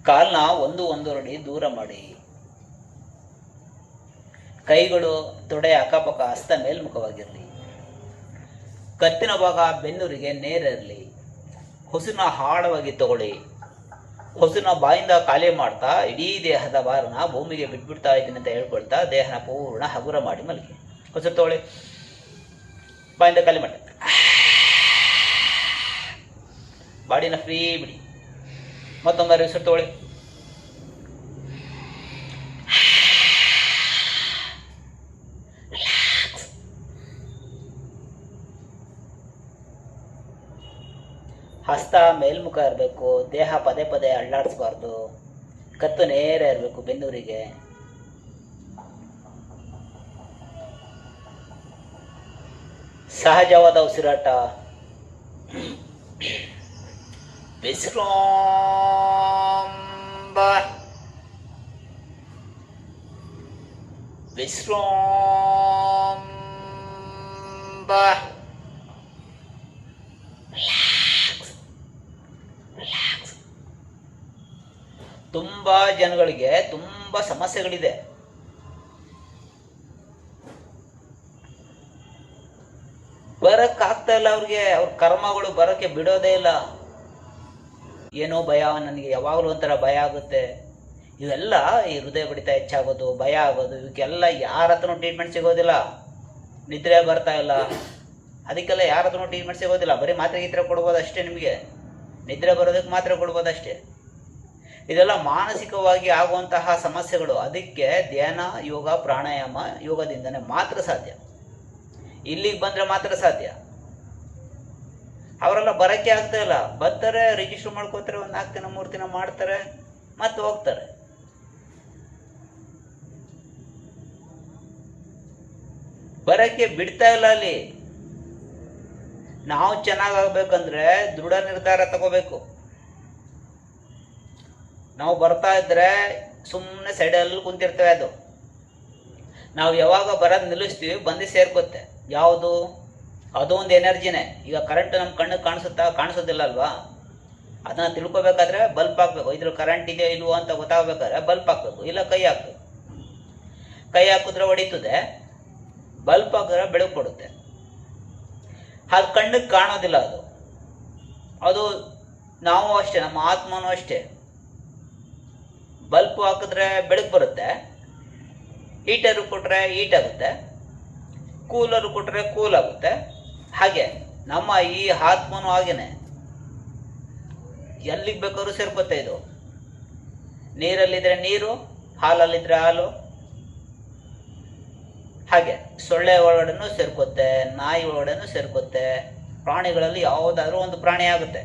ಕಾಲ್ನ ಒಂದು ಅಡಿ ದೂರ ಮಾಡಿ. ಕೈಗಳು ತೊಡೆ ಅಕ್ಕಪಕ್ಕ, ಹಸ್ತ ಮೇಲ್ಮುಖವಾಗಿರಲಿ. ಕತ್ತಿನ ಭಾಗ ಬೆನ್ನುರಿಗೆ ನೇರ ಇರಲಿ. ಹೊಸನ ಆಳವಾಗಿ ತಗೊಳ್ಳಿ. ಹೊಸನ ಬಾಯಿಂದ ಖಾಲಿ ಮಾಡ್ತಾ ಇಡೀ ದೇಹದ ಭಾರನ ಭೂಮಿಗೆ ಬಿಟ್ಬಿಡ್ತಾ ಇದ್ದೀನಿ ಅಂತ ಹೇಳ್ಕೊಳ್ತಾ ದೇಹನ ಪೂರ್ಣ ಹಗುರ ಮಾಡಿ ಮಲಗಿ. ಹೊಸರು ತಗೊಳ್ಳಿ. ಬಾಯಿಂದ ಖಾಲಿ ಮಾಡಿ. ಬಾಡಿನ ಫ್ರೀ ಬಿಡಿ. ಮತ್ತೊಂದು ಹೆಸರು ತಗೊಳ್ಳಿ. ಹಸ್ತ ಮೇಲ್ಮುಖ ಇರಬೇಕು. ದೇಹ ಪದೇ ಪದೇ ಅಳ್ಳಾಡಿಸ್ಬಾರ್ದು. ಕತ್ತು ನೇರ ಇರಬೇಕು ಬೆನ್ನೂರಿಗೆ. ಸಹಜವಾದ ಉಸಿರಾಟ. ವಿಶ್ರಾಂಬ ವಿಶ್ರಾಂಬ. ತುಂಬ ಜನಗಳಿಗೆ ತುಂಬ ಸಮಸ್ಯೆಗಳಿದೆ. ಬರಕ್ಕಾಗ್ತಾ ಇಲ್ಲ ಅವ್ರಿಗೆ. ಅವ್ರ ಕರ್ಮಗಳು ಬರೋಕ್ಕೆ ಬಿಡೋದೇ ಇಲ್ಲ. ಏನೋ ಭಯ, ನನಗೆ ಯಾವಾಗಲೂ ಒಂಥರ ಭಯ ಆಗುತ್ತೆ. ಇವೆಲ್ಲ ಈ ಹೃದಯ ಬಡಿತ ಹೆಚ್ಚಾಗೋದು, ಭಯ ಆಗೋದು, ಇವಕ್ಕೆಲ್ಲ ಯಾರ ಹತ್ರನೂ ಟ್ರೀಟ್ಮೆಂಟ್ ಸಿಗೋದಿಲ್ಲ. ನಿದ್ರೆ ಬರ್ತಾ ಇಲ್ಲ, ಅದಕ್ಕೆಲ್ಲ ಯಾರ ಹತ್ರನೂ ಟ್ರೀಟ್ಮೆಂಟ್ ಸಿಗೋದಿಲ್ಲ. ಬರೀ ಮಾತ್ರೆ ಗೀತ್ರೆ ಕೊಡ್ಬೋದು ಅಷ್ಟೇ. ನಿಮಗೆ ನಿದ್ರೆ ಬರೋದಕ್ಕೆ ಮಾತ್ರೆ ಕೊಡ್ಬೋದು ಅಷ್ಟೇ. ಇದೆಲ್ಲ ಮಾನಸಿಕವಾಗಿ ಆಗುವಂತಹ ಸಮಸ್ಯೆಗಳು. ಅದಕ್ಕೆ ಧ್ಯಾನ, ಯೋಗ, ಪ್ರಾಣಾಯಾಮ, ಯೋಗದಿಂದನೇ ಮಾತ್ರ ಸಾಧ್ಯ. ಇಲ್ಲಿಗೆ ಬಂದರೆ ಮಾತ್ರ ಸಾಧ್ಯ. ಅವರೆಲ್ಲ ಬರೋಕ್ಕೆ ಆಗ್ತಾ ಇಲ್ಲ. ಬರ್ತಾರೆ, ರಿಜಿಸ್ಟರ್ ಮಾಡ್ಕೋತಾರೆ, ಒಂದು 4 ದಿನ 3 ದಿನ ಮಾಡ್ತಾರೆ, ಮತ್ತೆ ಹೋಗ್ತಾರೆ. ಬರೋಕ್ಕೆ ಬಿಡ್ತಾ ಇಲ್ಲ. ಅಲ್ಲಿ ನಾವು ಚೆನ್ನಾಗಾಗಬೇಕಂದ್ರೆ ದೃಢ ನಿರ್ಧಾರ ತಗೋಬೇಕು. ನಾವು ಬರ್ತಾ ಇದ್ರೆ ಸುಮ್ಮನೆ ಸೈಡಲ್ಲಿ ಕುಂತಿರ್ತೇವೆ. ಅದು ನಾವು ಯಾವಾಗ ಬರೋದು ನಿಲ್ಲಿಸ್ತೀವಿ, ಬಂದು ಸೇರ್ಕೊತ್ತೆ. ಯಾವುದು? ಅದು ಒಂದು ಎನರ್ಜಿನೇ. ಈಗ ಕರೆಂಟ್ ನಮ್ಮ ಕಣ್ಣಿಗೆ ಕಾಣಿಸೋದಿಲ್ಲ ಅಲ್ವಾ? ಅದನ್ನ ತಿಳ್ಕೊಬೇಕಾದ್ರೆ ಬಲ್ಪ್ ಹಾಕ್ಬೇಕು. ಇದ್ರ ಕರೆಂಟ್ ಇದೆಯೋ ಇಲ್ವೋ ಅಂತ ಗೊತ್ತಾಗಬೇಕಾದ್ರೆ ಬಲ್ಪ್ ಹಾಕ್ಬೇಕು, ಇಲ್ಲ ಕೈ ಹಾಕ್ಬೇಕು. ಕೈ ಹಾಕಿದ್ರೆ ಹೊಡಿತದೆ, ಬಲ್ಪ್ ಹಾಕಿದ್ರೆ ಬೆಳಕು ಕೊಡುತ್ತೆ. ಅದು ಕಣ್ಣಿಗೆ ಕಾಣೋದಿಲ್ಲ. ಅದು ನಾವು ಅಷ್ಟೇ, ನಮ್ಮ ಆತ್ಮನೂ ಅಷ್ಟೇ. ಬಲ್ಬ್ ಹಾಕಿದ್ರೆ ಬೆಳಕು ಬರುತ್ತೆ, ಹೀಟರು ಕೊಟ್ಟರೆ ಹೀಟ್ ಆಗುತ್ತೆ, ಕೂಲರು ಕೊಟ್ಟರೆ ಕೂಲ್ ಆಗುತ್ತೆ. ಹಾಗೆ ನಮ್ಮ ಈ ಆತ್ಮನೂ ಹಾಗೇನೆ, ಎಲ್ಲಿಗೆ ಬೇಕಾದ್ರೂ ಸೇರ್ಕೊತ್ತೆ. ಇದು ನೀರಲ್ಲಿದ್ರೆ ನೀರು, ಹಾಲಲ್ಲಿದ್ರೆ ಹಾಲು. ಹಾಗೆ ಸೊಳ್ಳೆ ಒಳಗಡೆನೂ ಸೇರ್ಕೊತ್ತೆ, ನಾಯಿ ಒಳಗಡೆನೂ ಸೇರ್ಕೊತ್ತೆ. ಪ್ರಾಣಿಗಳಲ್ಲಿ ಯಾವುದಾದ್ರೂ ಒಂದು ಪ್ರಾಣಿ ಆಗುತ್ತೆ.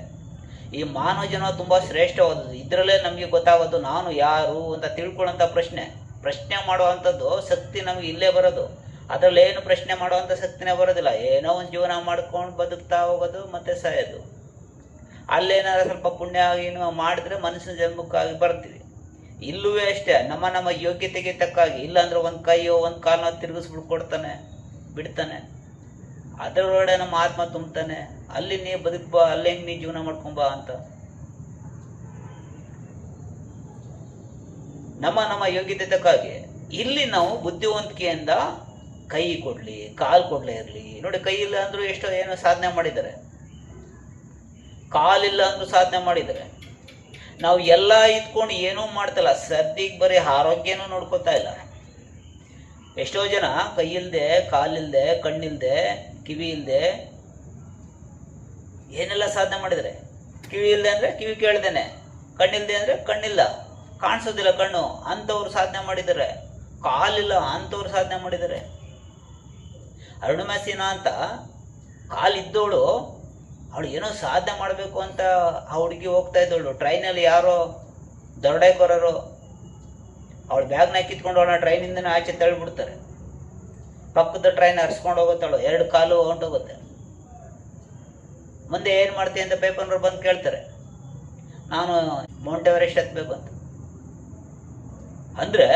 ಈ ಮಾನವ ಜನ ತುಂಬ ಶ್ರೇಷ್ಠವಾದದ್ದು. ಇದರಲ್ಲೇ ನಮಗೆ ಗೊತ್ತಾಗೋದು ನಾನು ಯಾರು ಅಂತ ತಿಳ್ಕೊಳ್ಳೋಂಥ ಪ್ರಶ್ನೆ ಮಾಡುವಂಥದ್ದು ಶಕ್ತಿ ನಮಗೆ ಇಲ್ಲೇ ಬರೋದು. ಅದರಲ್ಲಿ ಏನು ಪ್ರಶ್ನೆ ಮಾಡುವಂಥ ಶಕ್ತಿನೇ ಬರೋದಿಲ್ಲ. ಏನೋ ಒಂದು ಜೀವನ ಮಾಡ್ಕೊಂಡು ಬದುಕ್ತಾ ಹೋಗೋದು ಮತ್ತೆ ಸಾಯೋದು. ಅಲ್ಲೇನಾದ್ರು ಸ್ವಲ್ಪ ಪುಣ್ಯ ಏನು ಮಾಡಿದ್ರೆ ಮನುಷ್ಯನ ಜನ್ಮಕ್ಕಾಗಿ ಬರ್ತೀವಿ. ಇಲ್ಲೂ ಅಷ್ಟೇ, ನಮ್ಮ ಯೋಗ್ಯತೆಗೆ ತಕ್ಕಾಗಿ. ಇಲ್ಲಾಂದ್ರೆ ಒಂದು ಕೈಯೋ ಒಂದು ಕಾಲನ್ನ ತಿರುಗಿಸ್ಬಿಟ್ಟು ಕೊಡ್ತಾನೆ, ಬಿಡ್ತಾನೆ. ಅದರೊಳಗಡೆ ನಮ್ಮ ಆತ್ಮ ತುಂಬ್ತಾನೆ. ಅಲ್ಲಿ ನೀ ಬದುಕ್ಬಾ, ಅಲ್ಲಿ ಹೆಂಗೆ ನೀ ಜೀವನ ಮಾಡ್ಕೊಂಬಾ ಅಂತ. ನಮ್ಮ ಯೋಗ್ಯತೆ ತಕ್ಕಾಗಿ ಇಲ್ಲಿ ನಾವು ಬುದ್ಧಿವಂತಿಕೆಯಿಂದ ಕೈ ಕೊಡ್ಲಿ, ಕಾಲು ಕೊಡ್ಲೇ ಇರಲಿ. ನೋಡಿ, ಕೈ ಇಲ್ಲ ಅಂದ್ರೂ ಎಷ್ಟೋ ಏನೋ ಸಾಧನೆ ಮಾಡಿದ್ದಾರೆ, ಕಾಲಿಲ್ಲ ಅಂದ್ರೂ ಸಾಧನೆ ಮಾಡಿದ್ದಾರೆ. ನಾವು ಎಲ್ಲ ಇದ್ಕೊಂಡು ಏನೂ ಮಾಡ್ತಲ್ಲ, ಸದ್ಯಕ್ಕೆ ಬರೀ ಆರೋಗ್ಯನೂ ನೋಡ್ಕೋತಾ ಇಲ್ಲ. ಎಷ್ಟೋ ಜನ ಕೈ ಇಲ್ಲದೆ, ಕಾಲಿಲ್ಲದೆ, ಕಣ್ಣಿಲ್ದೆ, ಕಿವಿ ಇಲ್ಲದೆ ಏನೆಲ್ಲ ಸಾಧನೆ ಮಾಡಿದರೆ. ಕಿವಿ ಇಲ್ಲದೆ ಅಂದರೆ ಕಿವಿ ಕೇಳ್ದೇನೆ, ಕಣ್ಣಿಲ್ದೆ ಅಂದರೆ ಕಣ್ಣಿಲ್ಲ, ಕಾಣಿಸೋದಿಲ್ಲ ಕಣ್ಣು, ಅಂಥವ್ರು ಸಾಧನೆ ಮಾಡಿದ್ದಾರೆ. ಕಾಲಿಲ್ಲ ಅಂಥವ್ರು ಸಾಧನೆ ಮಾಡಿದ್ದಾರೆ. ಅರುಣಮಾಸಿನ ಅಂತ ಕಾಲಿದ್ದವಳು, ಅವಳು ಏನೋ ಸಾಧನೆ ಮಾಡಬೇಕು ಅಂತ ಆ ಹುಡುಗಿ ಹೋಗ್ತಾ ಇದ್ದವಳು. ಟ್ರೈನಲ್ಲಿ ಯಾರೋ ದರೋಡೆಕೋರರು ಅವಳು ಬ್ಯಾಗ್ನ ಕಿತ್ಕೊಂಡು ಅವಳ ಟ್ರೈನಿಂದನೇ ಆಚೆ ತಳ್ಳಿಬಿಡ್ತಾರೆ. ಪಕ್ಕದ ಟ್ರೈನ್ ಹರಿಸ್ಕೊಂಡು ಹೋಗುತ್ತಾಳು, 2 ಕಾಲು ಹೊಂಟೋಗುತ್ತೆ. ಮುಂದೆ ಏನು ಮಾಡ್ತೀವಿ ಅಂತ ಪೇಪರ್ನವ್ರು ಬಂದು ಕೇಳ್ತಾರೆ. ನಾನು ಮೌಂಟ್ ಎವರೆಸ್ಟ್ ಹತ್ಬೇಕು ಅಂತ. ಅಂದರೆ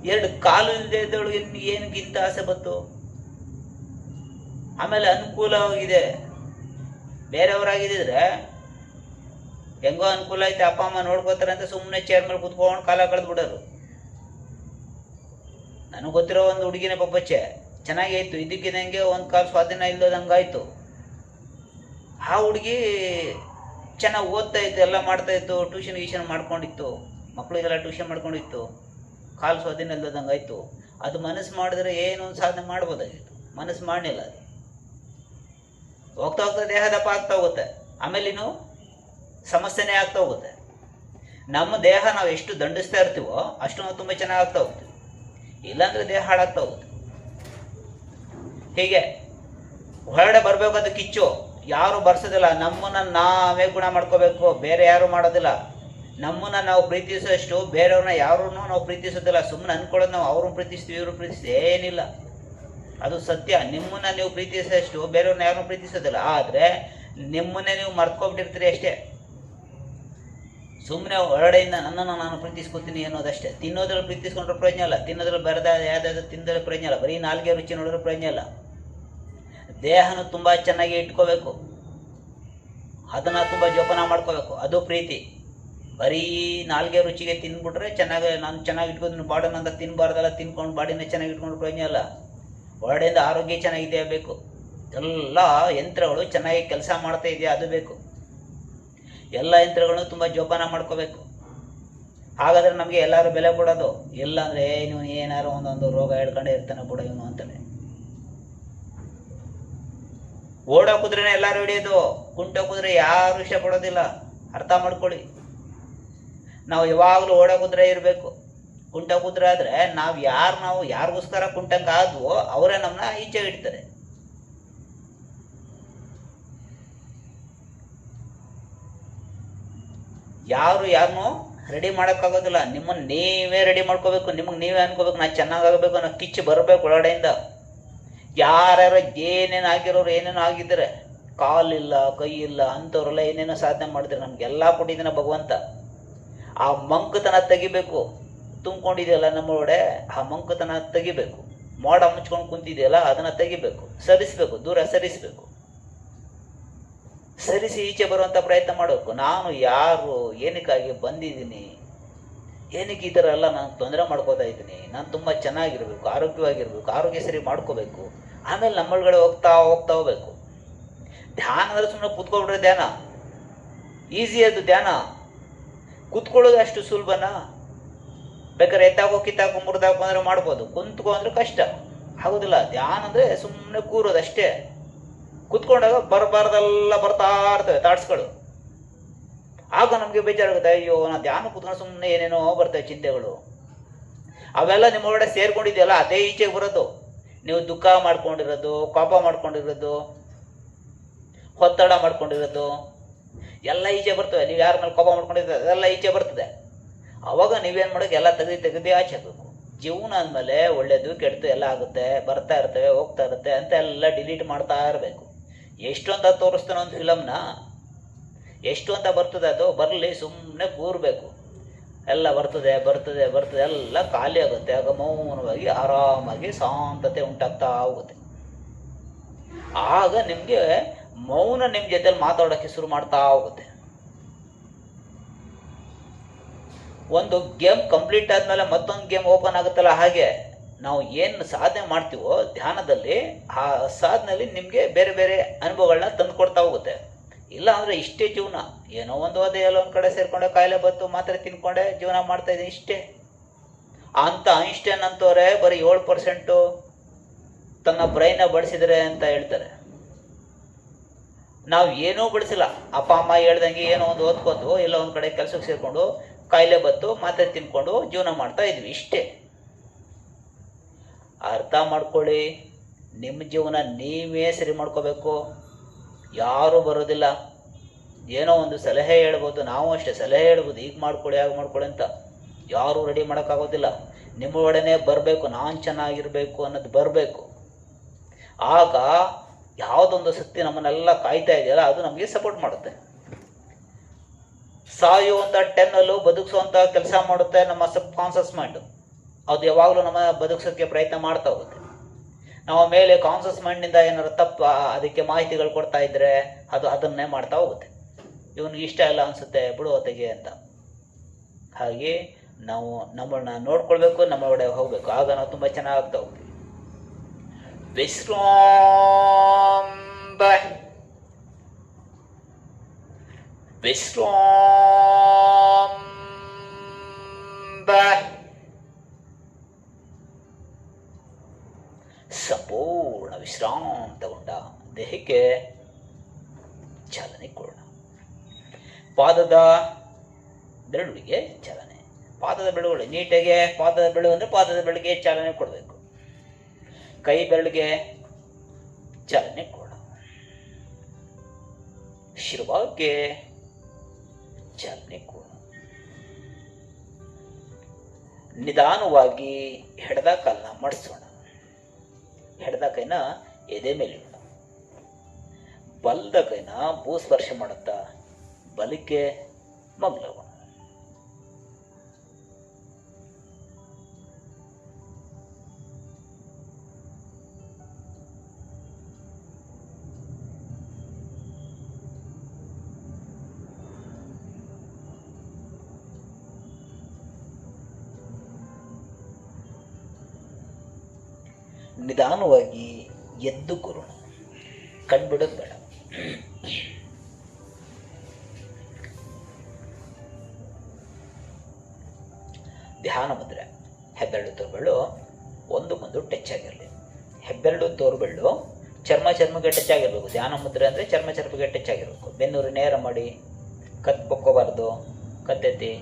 2 ಕಾಲು ಇಲ್ಲದೆ ಇದ್ದವಳು ಏನಕ್ಕಿಂತ ಆಸೆ ಬಂತು? ಆಮೇಲೆ ಅನುಕೂಲವಾಗಿದೆ. ಬೇರೆಯವರಾಗಿದ್ದರೆ ಹೆಂಗೋ ಅನುಕೂಲ ಐತೆ, ಅಪ್ಪ ಅಮ್ಮ ನೋಡ್ಕೋತಾರೆ ಅಂತ ಸುಮ್ಮನೆ ಚೇರ್ ಮೇಲೆ ಕುತ್ಕೊಂಡು ಕಾಲ ಕಳೆದು ಬಿಡೋರು. ನನಗೆ ಗೊತ್ತಿರೋ ಒಂದು ಹುಡುಗಿನ ಪಪ್ಪಚ್ಚೆ ಚೆನ್ನಾಗೇ ಇತ್ತು, ಇದಕ್ಕಿದಂಗೆ ಒಂದು ಕಾಲು ಸ್ವಾಧೀನ ಇಲ್ಲದಂಗಾಯ್ತು. ಆ ಹುಡುಗಿ ಚೆನ್ನಾಗಿ ಓದ್ತಾ ಇತ್ತು, ಎಲ್ಲ ಮಾಡ್ತಾ ಇತ್ತು, ಟ್ಯೂಷನ್ ಮಾಡ್ಕೊಂಡಿತ್ತು, ಮಕ್ಕಳಿಗೆಲ್ಲ ಟ್ಯೂಷನ್ ಮಾಡ್ಕೊಂಡಿತ್ತು. ಕಾಲು ಸ್ವಾಧೀನ ಇಲ್ಲದಂಗಾಯ್ತು. ಅದು ಮನಸ್ಸು ಮಾಡಿದ್ರೆ ಏನು ಒಂದು ಸಾಧನೆ ಮಾಡ್ಬೋದಾಗಿತ್ತು, ಮನಸ್ಸು ಮಾಡಲಿಲ್ಲ. ಅದು ಹೋಗ್ತಾ ಹೋಗ್ತಾ ದೇಹ ದಪ್ಪ ಆಗ್ತಾ ಹೋಗುತ್ತೆ, ಆಮೇಲೆ ಇನ್ನು ಸಮಸ್ಯೆನೇ ಆಗ್ತಾ ಹೋಗುತ್ತೆ. ನಮ್ಮ ದೇಹ ನಾವು ಎಷ್ಟು ದಂಡಿಸ್ತಾ ಇರ್ತೀವೋ ಅಷ್ಟು ನಾವು ತುಂಬ ಚೆನ್ನಾಗಿ ಆಗ್ತಾ ಹೋಗ್ತೀವಿ, ಇಲ್ಲಾಂದರೆ ದೇಹ ಹಾಳಾಗ್ತಾ ಹೋಗುತ್ತೆ. ಹೀಗೆ ಹೊರಗಡೆ ಬರಬೇಕಾದ ಕಿಚ್ಚು ಯಾರು ಬರ್ಸೋದಿಲ್ಲ. ನಮ್ಮನ್ನು ನಾವೇ ಗುಣ ಮಾಡ್ಕೋಬೇಕು, ಬೇರೆ ಯಾರು ಮಾಡೋದಿಲ್ಲ. ನಮ್ಮನ್ನು ನಾವು ಪ್ರೀತಿಸೋಷ್ಟು ಬೇರೆಯವ್ರನ್ನ ಯಾರೂ ನಾವು ಪ್ರೀತಿಸೋದಿಲ್ಲ. ಸುಮ್ಮನೆ ಅಂದ್ಕೊಳ್ಳೋದು ನಾವು ಅವ್ರನ್ನ ಪ್ರೀತಿಸ್ತೀವಿ, ಇವ್ರು ಪ್ರೀತಿಸ್ತೀವಿ, ಏನಿಲ್ಲ. ಅದು ಸತ್ಯ. ನಿಮ್ಮನ್ನು ನೀವು ಪ್ರೀತಿಸೋಷ್ಟು ಬೇರೆಯವ್ರನ್ನ ಯಾರನ್ನೂ ಪ್ರೀತಿಸೋದಿಲ್ಲ. ಆದರೆ ನಿಮ್ಮನ್ನೇ ನೀವು ಮರ್ತ್ಕೊಬಿಟ್ಟಿರ್ತೀರಿ ಅಷ್ಟೇ. ಸುಮ್ಮನೆ ಹೊರಗಡೆಯಿಂದ ನನ್ನನ್ನು ನಾನು ಪ್ರೀತಿಸ್ಕೊತೀನಿ ಅನ್ನೋದಷ್ಟೇ. ತಿನ್ನೋದ್ರಲ್ಲಿ ಪ್ರೀತಿಸ್ಕೊಂಡ್ರೆ ಪ್ರಯೋಜನ ಇಲ್ಲ, ತಿನ್ನೋದ್ರಲ್ಲಿ ಬರದ ಯಾವುದಾದ್ರು ತಿಂದರೆ ಪ್ರಯೋಜನ ಇಲ್ಲ, ಬರೀ ನಾಲ್ಗೆ ರುಚಿ ನೋಡಿದ್ರೆ ಪ್ರಯೋಜನ ಇಲ್ಲ. ದೇಹನ ತುಂಬ ಚೆನ್ನಾಗಿ ಇಟ್ಕೋಬೇಕು, ಅದನ್ನು ತುಂಬ ಜೋಪಾನ ಮಾಡ್ಕೋಬೇಕು, ಅದು ಪ್ರೀತಿ. ಬರೀ ನಾಲ್ಗೆ ರುಚಿಗೆ ತಿಂದ್ಬಿಟ್ರೆ ನಾನು ಚೆನ್ನಾಗಿ ಇಟ್ಕೋತೀನಿ ಬಾಡನ್ನ ಅಂತ ತಿನ್ನಬಾರ್ದಲ್ಲ. ತಿನ್ಕೊಂಡು ಬಾಡಿನ ಚೆನ್ನಾಗಿ ಇಟ್ಕೊಂಡು ಪ್ರಯೋಜನ ಇಲ್ಲ. ಹೊರಡೆಯಿಂದ ಆರೋಗ್ಯ ಚೆನ್ನಾಗಿದೆಯಾ ಬೇಕು, ಎಲ್ಲ ಯಂತ್ರಗಳು ಚೆನ್ನಾಗಿ ಕೆಲಸ ಮಾಡ್ತಾ ಇದೆಯಾ ಅದು ಬೇಕು. ಎಲ್ಲ ಯಂತ್ರಗಳನ್ನು ತುಂಬ ಜೋಪಾನ ಮಾಡ್ಕೋಬೇಕು. ಹಾಗಾದರೆ ನಮಗೆ ಎಲ್ಲರೂ ಬೆಲೆ ಕೊಡೋದು. ಇಲ್ಲ ಅಂದರೆ ನೀವು ಏನಾರು ಒಂದೊಂದು ರೋಗ ಹೇಳ್ಕೊಂಡೇ ಇರ್ತಾನೆ ಬಿಡ ಇವನು ಅಂತಾನೆ. ಓಡೋ ಕುದುರೆನೇ ಎಲ್ಲರೂ ಹಿಡಿಯೋದು, ಕುಂಟೋ ಕುದುರೆ ಯಾರು ಇಷ್ಟಪಡೋದಿಲ್ಲ. ಅರ್ಥ ಮಾಡ್ಕೊಳ್ಳಿ. ನಾವು ಯಾವಾಗಲೂ ಓಡೋ ಕುದುರೆ ಇರಬೇಕು. ಕುಂಟ ಕುದುರೆ ಆದರೆ ನಾವು ಯಾರಿಗೋಸ್ಕರ ಕುಂಟಂಗೆ ಆದ್ವೋ ಅವರೇ ನಮ್ಮನ್ನ ಈಚೆ ಇಡ್ತಾರೆ. ಯಾರನ್ನೂ ರೆಡಿ ಮಾಡೋಕ್ಕಾಗೋದಿಲ್ಲ. ನಿಮ್ಮನ್ನು ನೀವೇ ರೆಡಿ ಮಾಡ್ಕೋಬೇಕು. ನಿಮಗೆ ನೀವೇ ಅನ್ಕೋಬೇಕು ನಾನು ಚೆನ್ನಾಗಾಗಬೇಕು ಅನ್ನೋ ಕಿಚ್ಚು ಬರಬೇಕು ಒಳಗಡೆಯಿಂದ. ಯಾರ್ಯಾರು ಏನೇನು ಆಗಿರೋರು ಏನೇನು ಆಗಿದ್ದಾರೆ, ಕಾಲಿಲ್ಲ ಕೈ ಇಲ್ಲ ಅಂಥವ್ರೆಲ್ಲ ಏನೇನೋ ಸಾಧನೆ ಮಾಡಿದ್ರೆ ನಮಗೆಲ್ಲ ಕೊಟ್ಟಿದ್ದಾನೆ ಭಗವಂತ. ಆ ಮಂಕುತನ ತೆಗಿಬೇಕು. ತುಂಬಿಕೊಂಡಿದೆಯಲ್ಲ ನಮ್ಮೊಳಗಡೆ, ಆ ಮಂಕುತನ ತೆಗಿಬೇಕು. ಮೋಡ ಮುಚ್ಕೊಂಡು ಕುಂತಿದೆಯಲ್ಲ ಅದನ್ನು ತೆಗಿಬೇಕು, ಸರಿಸಬೇಕು, ದೂರ ಸರಿಸಬೇಕು. ಸರಿಸಿ ಈಚೆ ಬರುವಂಥ ಪ್ರಯತ್ನ ಮಾಡಬೇಕು. ನಾನು ಯಾರು, ಏನಕ್ಕಾಗಿ ಬಂದಿದ್ದೀನಿ, ಏನಕ್ಕೆ ಈ ಥರ ಎಲ್ಲ ನಾನು ತೊಂದರೆ ಮಾಡ್ಕೋತಾ ಇದ್ದೀನಿ, ನಾನು ತುಂಬ ಚೆನ್ನಾಗಿರಬೇಕು, ಆರೋಗ್ಯವಾಗಿರಬೇಕು, ಆರೋಗ್ಯ ಸರಿ ಮಾಡ್ಕೋಬೇಕು. ಆಮೇಲೆ ನಮ್ಮೊಳಗಡೆ ಹೋಗ್ತಾ ಹೋಗ್ಬೇಕು. ಧ್ಯಾನ ಅಂದರೆ ಸುಮ್ಮನೆ ಕೂತ್ಕೊಬಿಟ್ರೆ ಧ್ಯಾನ ಈಸಿ. ಅದು ಧ್ಯಾನ ಕೂತ್ಕೊಳ್ಳೋದು ಅಷ್ಟು ಸುಲಭನಾ? ಬೇಕಾದ್ರೆ ಎತ್ತಾಕೋ ಕಿತ್ತಾಕೋ ಮುರಿದಾಕೋ ಅಂದ್ರೆ ಮಾಡ್ಬೋದು, ಕುಂತ್ಕೋ ಅಂದ್ರೆ ಕಷ್ಟ ಆಗೋದಿಲ್ಲ. ಧ್ಯಾನ ಅಂದರೆ ಸುಮ್ಮನೆ ಕೂರೋದು ಅಷ್ಟೇ. ಕುತ್ಕೊಂಡಾಗ ಬರಬಾರ್ದೆಲ್ಲ ಬರ್ತಾ ಇರ್ತವೆ ಥಾಟ್ಸ್ಗಳು. ಆಗ ನಮಗೆ ಬೇಜಾರಾಗುತ್ತೆ, ಅಯ್ಯೋ ನಾ ಧ್ಯಾನ ಕೂತ್ಕೊಂಡು ಸುಮ್ಮನೆ ಏನೇನೋ ಬರ್ತವೆ ಚಿಂತೆಗಳು. ಅವೆಲ್ಲ ನಿಮ್ಮ ಒಳಗಡೆ ಸೇರ್ಕೊಂಡಿದೆಯಲ್ಲ ಅದೇ ಈಚೆಗೆ ಬರೋದು. ನೀವು ದುಃಖ ಮಾಡ್ಕೊಂಡಿರೋದು, ಕೋಪ ಮಾಡ್ಕೊಂಡಿರೋದು, ಒತ್ತಡ ಮಾಡ್ಕೊಂಡಿರೋದು ಎಲ್ಲ ಈಚೆ ಬರ್ತವೆ. ನೀವು ಯಾರ ಮೇಲೆ ಕೋಪ ಮಾಡ್ಕೊಂಡಿದ್ರೆ ಅದೆಲ್ಲ ಈಚೆ ಬರ್ತದೆ. ಅವಾಗ ನೀವೇನು ಮಾಡೋಕೆ ಎಲ್ಲ ತೆಗೆದು ಆಚೆ ಹಾಕಬೇಕು. ಜೀವನ ಅಂದಮೇಲೆ ಒಳ್ಳೇದು ಕೆಡ್ತು ಎಲ್ಲ ಆಗುತ್ತೆ, ಬರ್ತಾ ಇರ್ತವೆ, ಹೋಗ್ತಾ ಇರುತ್ತೆ ಅಂತ ಎಲ್ಲ ಡಿಲೀಟ್ ಮಾಡ್ತಾ ಇರಬೇಕು. ಎಷ್ಟು ಅಂತ ತೋರಿಸ್ತಾನೆ ಒಂದು ಫಿಲಮ್ನ, ಎಷ್ಟು ಅಂತ ಬರ್ತದೆ ಅದು ಬರಲಿ, ಸುಮ್ಮನೆ ಕೂರಬೇಕು. ಎಲ್ಲ ಬರ್ತದೆ ಬರ್ತದೆ ಬರ್ತದೆ ಎಲ್ಲ ಖಾಲಿ ಆಗುತ್ತೆ. ಆಗ ಮೌನವಾಗಿ ಆರಾಮಾಗಿ ಶಾಂತತೆ ಉಂಟಾಗ್ತಾ ಹೋಗುತ್ತೆ. ಆಗ ನಿಮಗೆ ಮೌನ ನಿಮ್ಮ ಜೊತೆಲಿ ಮಾತಾಡೋಕ್ಕೆ ಶುರು ಮಾಡ್ತಾ ಹೋಗುತ್ತೆ. ಒಂದು ಗೇಮ್ ಕಂಪ್ಲೀಟ್ ಆದಮೇಲೆ ಮತ್ತೊಂದು ಗೇಮ್ ಓಪನ್ ಆಗುತ್ತಲ್ಲ, ಹಾಗೆ ನಾವು ಏನು ಸಾಧನೆ ಮಾಡ್ತೀವೋ ಧ್ಯಾನದಲ್ಲಿ, ಆ ಸಾಧನೆಯಲ್ಲಿ ನಿಮಗೆ ಬೇರೆ ಬೇರೆ ಅನುಭವಗಳನ್ನ ತಂದು ಕೊಡ್ತಾ ಹೋಗುತ್ತೆ. ಇಲ್ಲ ಅಂದರೆ ಇಷ್ಟೇ ಜೀವನ, ಏನೋ ಒಂದು ಹೋದೆ ಎಲ್ಲ ಒಂದು ಕಡೆ ಸೇರಿಕೊಂಡೆ, ಕಾಯಿಲೆ ಬತ್ತು, ಮಾತ್ರೆ ತಿನ್ಕೊಂಡೆ ಜೀವನ ಮಾಡ್ತಾಯಿದ್ದೀನಿ ಇಷ್ಟೇ ಅಂತ. ಐನ್ಸ್ಟೈನ್ ಅಂತವರೇ ಬರೀ 7% ತನ್ನ ಬ್ರೈನ್ನ ಬಳಸಿದರೆ ಅಂತ ಹೇಳ್ತಾರೆ. ನಾವು ಏನೂ ಬಳಸಿಲ್ಲ. ಅಪ್ಪ ಅಮ್ಮ ಹೇಳ್ದಂಗೆ ಏನೋ ಒಂದು ಓದ್ಕೊಂಡು ಎಲ್ಲ ಒಂದು ಕಡೆ ಕೆಲಸಕ್ಕೆ ಸೇರಿಕೊಂಡು ಕಾಯಿಲೆ ಬತ್ತು, ಮಾತ್ರೆ ತಿನ್ಕೊಂಡು ಜೀವನ ಮಾಡ್ತಾ ಇದ್ವಿ ಇಷ್ಟೇ. ಅರ್ಥ ಮಾಡ್ಕೊಳ್ಳಿ, ನಿಮ್ಮ ಜೀವನ ನೀವೇ ಸರಿ ಮಾಡ್ಕೋಬೇಕು. ಯಾರೂ ಬರೋದಿಲ್ಲ. ಏನೋ ಒಂದು ಸಲಹೆ ಹೇಳ್ಬೋದು, ನಾವು ಅಷ್ಟೇ ಸಲಹೆ ಹೇಳ್ಬೋದು, ಈಗ ಮಾಡ್ಕೊಳ್ಳಿ ಹಾಗೆ ಮಾಡ್ಕೊಳ್ಳಿ ಅಂತ. ಯಾರೂ ರೆಡಿ ಮಾಡೋಕ್ಕಾಗೋದಿಲ್ಲ. ನಿಮ್ಮ ಒಡನೆ ಬರಬೇಕು, ನಾನು ಚೆನ್ನಾಗಿರಬೇಕು ಅನ್ನೋದು ಬರಬೇಕು. ಆಗ ಯಾವುದೊಂದು ಶಕ್ತಿ ನಮ್ಮನ್ನೆಲ್ಲ ಕಾಯ್ತಾ ಇದೆಯಲ್ಲ ಅದು ನಮಗೆ ಸಪೋರ್ಟ್ ಮಾಡುತ್ತೆ. ಸಾಯುವಂಥ 10 ಬದುಕಿಸುವಂಥ ಕೆಲಸ ಮಾಡುತ್ತೆ ನಮ್ಮ ಸಬ್ ಕಾನ್ಷಿಯಸ್ ಮೈಂಡ್. ಅದು ಯಾವಾಗಲೂ ನಮ್ಮ ಬದುಕಿಸೋಕ್ಕೆ ಪ್ರಯತ್ನ ಮಾಡ್ತಾ ಹೋಗುತ್ತೆ. ನಾವು ಮೇಲೆ ಕಾನ್ಷಿಯಸ್ ಮೈಂಡ್ನಿಂದ ಏನಾದ್ರು ತಪ್ಪು ಅದಕ್ಕೆ ಮಾಹಿತಿಗಳು ಕೊಡ್ತಾ ಇದ್ದರೆ ಅದು ಅದನ್ನೇ ಮಾಡ್ತಾ ಹೋಗುತ್ತೆ. ಇವನಿಗೆ ಇಷ್ಟ ಇಲ್ಲ ಅನಿಸುತ್ತೆ, ಬಿಡು ಹೊತ್ತಿಗೆ ಅಂತ. ಹಾಗೆ ನಾವು ನಮ್ಮನ್ನ ನೋಡ್ಕೊಳ್ಬೇಕು, ನಮ್ಮ ಒಳಗಡೆ ಹೋಗಬೇಕು. ಆಗ ನಾವು ತುಂಬ ಚೆನ್ನಾಗ್ತಾ ಹೋಗ್ತೀವಿ. ವಿಶ್ರಾಂತ ಸಂಪೂರ್ಣ ವಿಶ್ರಾಂತಗೊಂಡ ದೇಹಕ್ಕೆ ಚಾಲನೆ ಕೊಡೋಣ. ಪಾದದ ಬೆರಳಿಗೆ ಚಾಲನೆ. ಪಾದದ ಬೆರಳುಗಳು ನೀಟಾಗಿ, ಪಾದದ ಬೆರಳು ಅಂದರೆ ಪಾದದ ಬೆರಳಿಗೆ ಚಾಲನೆ ಕೊಡಬೇಕು. ಕೈ ಬೆರಳಿಗೆ ಚಾಲನೆ ಕೊಡೋಣ. ಶಿರಭಾಗಕ್ಕೆ ಚಾಲನೆ ಕೊಡೋಣ. ನಿಧಾನವಾಗಿ ಎಡದ ಕಾಲನ್ನ ಮಡಿಸೋಣ. ಎಡದ ಕೈನ ಎದೆ ಮೇಲೆ ಇಡೋಣ. ಬಲದ ಕೈನ ಭೂಸ್ಪರ್ಶ ಮಾಡುತ್ತಾ ಬಲಕ್ಕೆ ಮಗ್ಲೋಣ. ನಿಧಾನವಾಗಿ ಎದ್ದು ಕೂರೋಣ. ಕಣ್ಬಿಡೋದು ಬೇಡ. ಧ್ಯಾನ ಮುದ್ರೆ. ಹೆಬ್ಬೆರಳು ತೋರ್ಬೆರಳು ಒಂದಕ್ಕೊಂದು ಟಚ್ ಆಗಿರಲಿ. ಹೆಬ್ಬೆರಳು ತೋರ್ಬೆರಳು ಚರ್ಮಕ್ಕೆ ಟಚ್ ಆಗಿರಬೇಕು. ಧ್ಯಾನ ಮುದ್ರೆ ಅಂದರೆ ಚರ್ಮಕ್ಕೆ ಟಚ್ ಆಗಿರಬೇಕು. ಬೆನ್ನೂರು ನೇರ ಮಾಡಿ, ಕತ್ಕೊಕ್ಕೋಬಾರ್ದು, ಕತ್ತೆತ್ತಿ.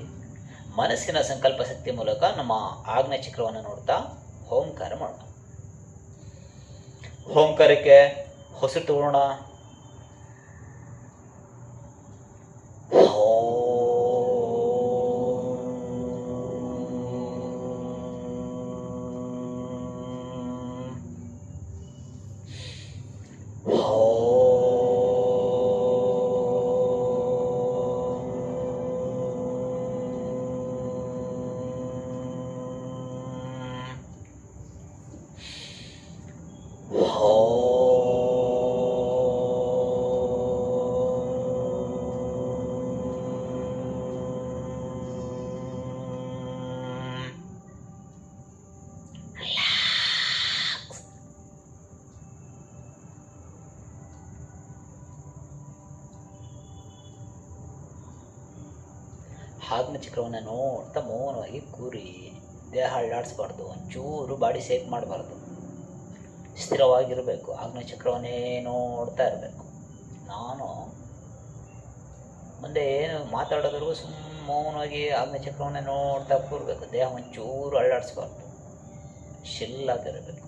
ಮನಸ್ಸಿನ ಸಂಕಲ್ಪ ಶಕ್ತಿ ಮೂಲಕ ನಮ್ಮ ಆಜ್ಞಾ ಚಕ್ರವನ್ನು ನೋಡ್ತಾ ಓಂಕಾರ ಮಾಡೋಣ. ಓಂಕಾರಕ್ಕೆ ಹೊಸು ತಗೊಳ್ಳೋಣ. ಆಜ್ಞಾಚಕ್ರವನ್ನು ನೋಡ್ತಾ ಮೌನವಾಗಿ ಕೂರಿ, ದೇಹ ಅಳ್ಳಾಡಿಸ್ಬಾರ್ದು, ಒಂಚೂರು ಬಾಡಿ ಶೇಕ್ ಮಾಡಬಾರ್ದು, ಸ್ಥಿರವಾಗಿರಬೇಕು. ಆಜ್ಞಾಚಕ್ರವನ್ನೇ ನೋಡ್ತಾ ಇರಬೇಕು. ನಾನು ಮುಂದೆ ಏನು ಮಾತಾಡೋದ್ರಿಗೂ ಮೌನವಾಗಿ ಆಜ್ಞಾಚಕ್ರವನ್ನೇ ನೋಡ್ತಾ ಕೂರಬೇಕು. ದೇಹ ಒಂಚೂರು ಅಳ್ಳಾಡಿಸ್ಬಾರ್ದು, ಶಿಲ್ಲಾಗಿರಬೇಕು.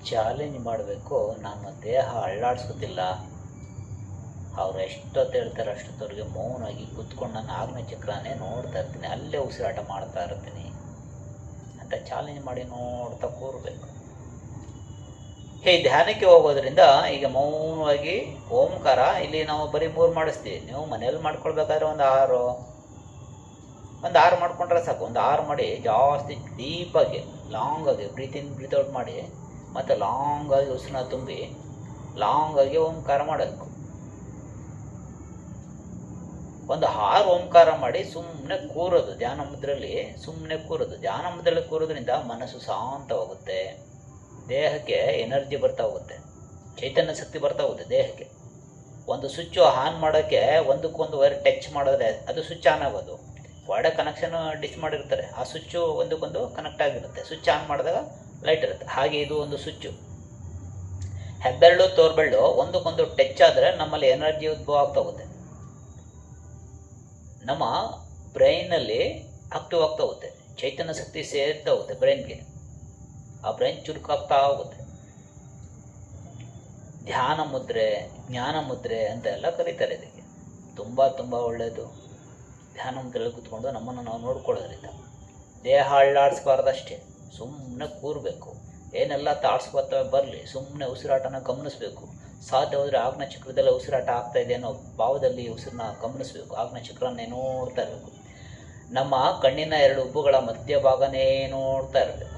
ಚಾಲೆಂಜ್ ಮಾಡಬೇಕು. ನಾನು ದೇಹ ಅಳ್ಳಾಡಿಸೋದಿಲ್ಲ. ಅವ್ರು ಎಷ್ಟೊತ್ತು ಹೇಳ್ತಾರೆ ಅಷ್ಟೊತ್ತವ್ರಿಗೆ ಮೌನವಾಗಿ ಕೂತ್ಕೊಂಡು ನಾನು ಆಜ್ಞಾಚಕ್ರನೇ ನೋಡ್ತಾ ಇರ್ತೀನಿ, ಅಲ್ಲೇ ಉಸಿರಾಟ ಮಾಡ್ತಾ ಇರ್ತೀನಿ ಅಂತ ಚಾಲೆಂಜ್ ಮಾಡಿ ನೋಡ್ತಾ ಕೂರಬೇಕು. ಹೇ, ಧ್ಯಾನಕ್ಕೆ ಹೋಗೋದ್ರಿಂದ ಈಗ ಮೌನವಾಗಿ ಓಂಕಾರ ಇಲ್ಲಿ ನಾವು ಬರೀ 3 ಮಾಡಿಸ್ತೀವಿ. ನೀವು ಮನೇಲಿ ಮಾಡ್ಕೊಳ್ಬೇಕಾದ್ರೆ ಒಂದು 6 ಮಾಡ್ಕೊಂಡ್ರೆ ಸಾಕು. ಒಂದು 6 ಮಾಡಿ ಜಾಸ್ತಿ ಡೀಪಾಗಿ ಲಾಂಗಾಗಿ ಬ್ರೀತ್ ಇನ್ ಬ್ರೀತ್ ಔಟ್ ಮಾಡಿ, ಮತ್ತು ಲಾಂಗಾಗಿ ಉಸಿರನ್ನ ತುಂಬಿ ಲಾಂಗಾಗಿ ಓಂಕಾರ ಮಾಡಬೇಕು. ಒಂದು 6 ಓಂಕಾರ ಮಾಡಿ ಸುಮ್ಮನೆ ಕೂರೋದು. ಧ್ಯಾನ ಮುದ್ರೆಯಲ್ಲಿ ಸುಮ್ಮನೆ ಕೂರೋದು. ಧ್ಯಾನ ಮುದ್ರೆಯಲ್ಲಿ ಕೂರೋದ್ರಿಂದ ಮನಸ್ಸು ಶಾಂತವಾಗುತ್ತೆ, ದೇಹಕ್ಕೆ ಎನರ್ಜಿ ಬರ್ತಾ ಹೋಗುತ್ತೆ, ಚೈತನ್ಯ ಶಕ್ತಿ ಬರ್ತಾ ಹೋಗುತ್ತೆ ದೇಹಕ್ಕೆ. ಒಂದು ಸ್ವಿಚ್ಚು ಆನ್ ಮಾಡೋಕ್ಕೆ ಒಂದಕ್ಕೊಂದು ವೈರ್ ಟಚ್ ಮಾಡಿದ್ರೆ ಅದು ಸ್ವಿಚ್ ಆನ್ ಆಗೋದು. ಒಡೆ ಕನೆಕ್ಷನ್ ಡಿಸ್ ಮಾಡಿರ್ತಾರೆ, ಆ ಸ್ವಿಚ್ಚು ಒಂದಕ್ಕೊಂದು ಕನೆಕ್ಟ್ ಆಗಿರುತ್ತೆ. ಸ್ವಿಚ್ ಆನ್ ಮಾಡಿದಾಗ ಲೈಟ್ ಇರುತ್ತೆ. ಹಾಗೆ ಇದು ಒಂದು ಸ್ವಿಚ್ಚು. ಹೆಬ್ಬೆರಳು ತೋರ್ಬೆರಳು ಒಂದಕ್ಕೊಂದು ಟಚ್ ಆದರೆ ನಮ್ಮಲ್ಲಿ ಎನರ್ಜಿ ಉದ್ಭವ ಆಗ್ತಾ ಹೋಗುತ್ತೆ. ನಮ್ಮ ಬ್ರೈನಲ್ಲಿ ಆಕ್ಟಿವ್ ಆಗ್ತಾ ಹೋಗುತ್ತೆ, ಚೈತನ್ಯ ಶಕ್ತಿ ಸೇರ್ತಾ ಹೋಗುತ್ತೆ ಬ್ರೈನ್ಗೆ. ಆ ಬ್ರೈನ್ ಚುರುಕಾಗ್ತಾ ಹೋಗುತ್ತೆ. ಧ್ಯಾನ ಮುದ್ರೆ, ಜ್ಞಾನ ಮುದ್ರೆ ಅಂತ ಎಲ್ಲ ಕರೀತಾರೆ ಇದಕ್ಕೆ. ತುಂಬ ಒಳ್ಳೆಯದು. ಧ್ಯಾನ ಮುದ್ರೆಯಲ್ಲಿ ಕೂತ್ಕೊಂಡು ನಮ್ಮನ್ನು ನಾವು ನೋಡ್ಕೊಳ್ಳೋದ್ರಿಂದ ದೇಹ ಅಳ್ಳಾಡಿಸ್ಬಾರ್ದಷ್ಟೇ, ಸುಮ್ಮನೆ ಕೂರಬೇಕು. ಏನೆಲ್ಲ ಥಾಟ್ಸ್ ಬರಲಿ, ಸುಮ್ಮನೆ ಉಸಿರಾಟನ ಗಮನಿಸಬೇಕು. ಸಾಧ್ಯವಾದರೆ ಆಜ್ಞಾಚಕ್ರದಲ್ಲೇ ಉಸಿರಾಟ ಆಗ್ತಾ ಇದೆ ಅನ್ನೋ ಭಾವದಲ್ಲಿ ಉಸಿರನ್ನ ಗಮನಿಸಬೇಕು. ಆಜ್ಞಾಚಕ್ರನ್ನೇ ನೋಡ್ತಾ ಇರಬೇಕು. ನಮ್ಮ ಕಣ್ಣಿನ 2 ಉಬ್ಬುಗಳ ಮಧ್ಯಭಾಗನೇ ನೋಡ್ತಾ ಇರಬೇಕು.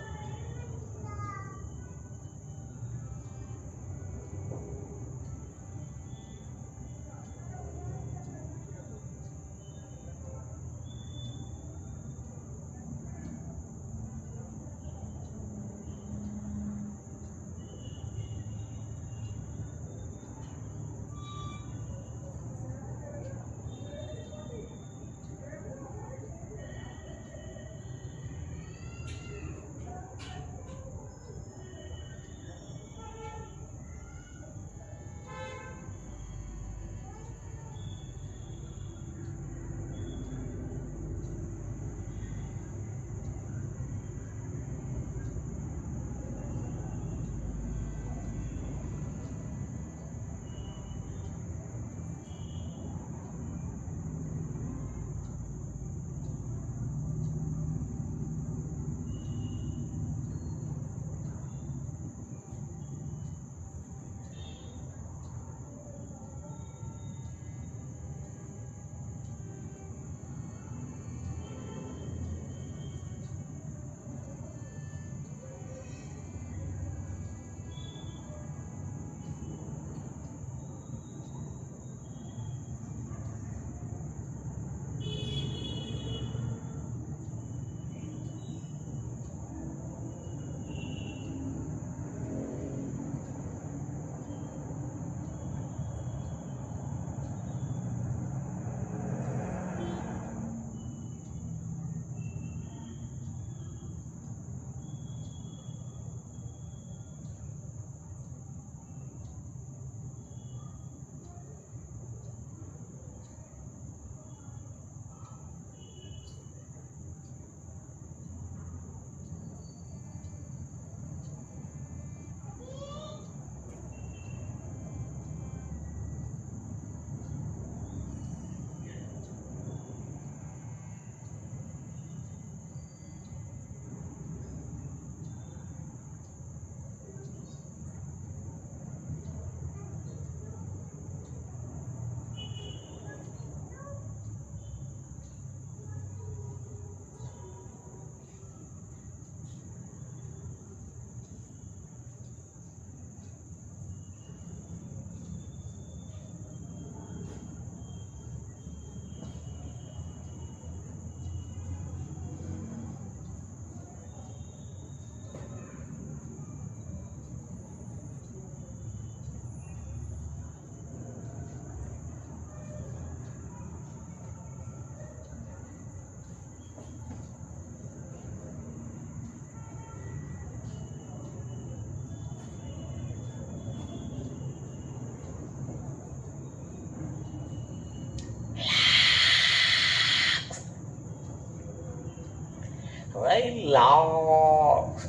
ರಿಲ್ಯಾಕ್ಸ್.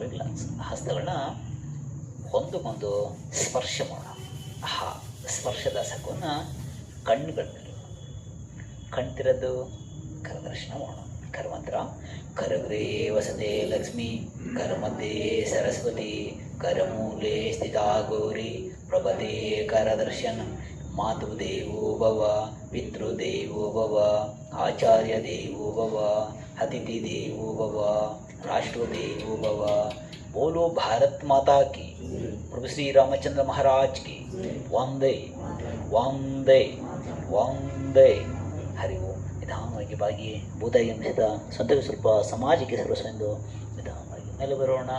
ರಿಲ್ಯಾಕ್ಸ್. ಹಸ್ತಗಳನ್ನ ಒಂದಕ್ಕೊಂದು ಸ್ಪರ್ಶ ಮಾಡೋಣ. ಆ ಸ್ಪರ್ಶದ ಸಕವನ್ನು ಕಣ್ಣುಗಳ ಮೇಲೆ ಕಣ್ತಿರದ್ದು ಕರದರ್ಶನ ಮಾಡೋಣ. ಕರಮಂತ್ರ: ಕರಗ್ರೇ ವಸತೆ ಲಕ್ಷ್ಮೀ, ಕರಮಧ್ಯೆ ಸರಸ್ವತಿ, ಕರಮೂಲೆ ಸ್ಥಿತಾ ಗೌರಿ, ಪ್ರಭತೆ ಕರದರ್ಶನ. ಮಾತೃದೇವೋ ಭವ, ಪಿತೃದೇವೋ ಭವ, ಆಚಾರ್ಯ ದೇವೋ ಭವ, ಅತಿಥಿ ದೇವೋ ಭವ, ರಾಷ್ಟ್ರದೇವೋ ಭವ. बोलो भारत माता की, प्रभु श्री रामचंद्र महाराज की. ವಂದೇ ವಂದೇ ವಂದೇ. ಹರಿ ಓಂ. ನಿಧಾನವಾಗಿ ಬಾಗಿ ಭೂತಾಯಿ ಅಂಶದ ಸ್ವಂತಕ್ಕೆ ಸ್ವಲ್ಪ ಸಮಾಜಕ್ಕೆ ಸರ್ವಸ್ವ ಎಂದು ನಿಧಾನವಾಗಿ ಮೇಲೆ ಬರೋಣ.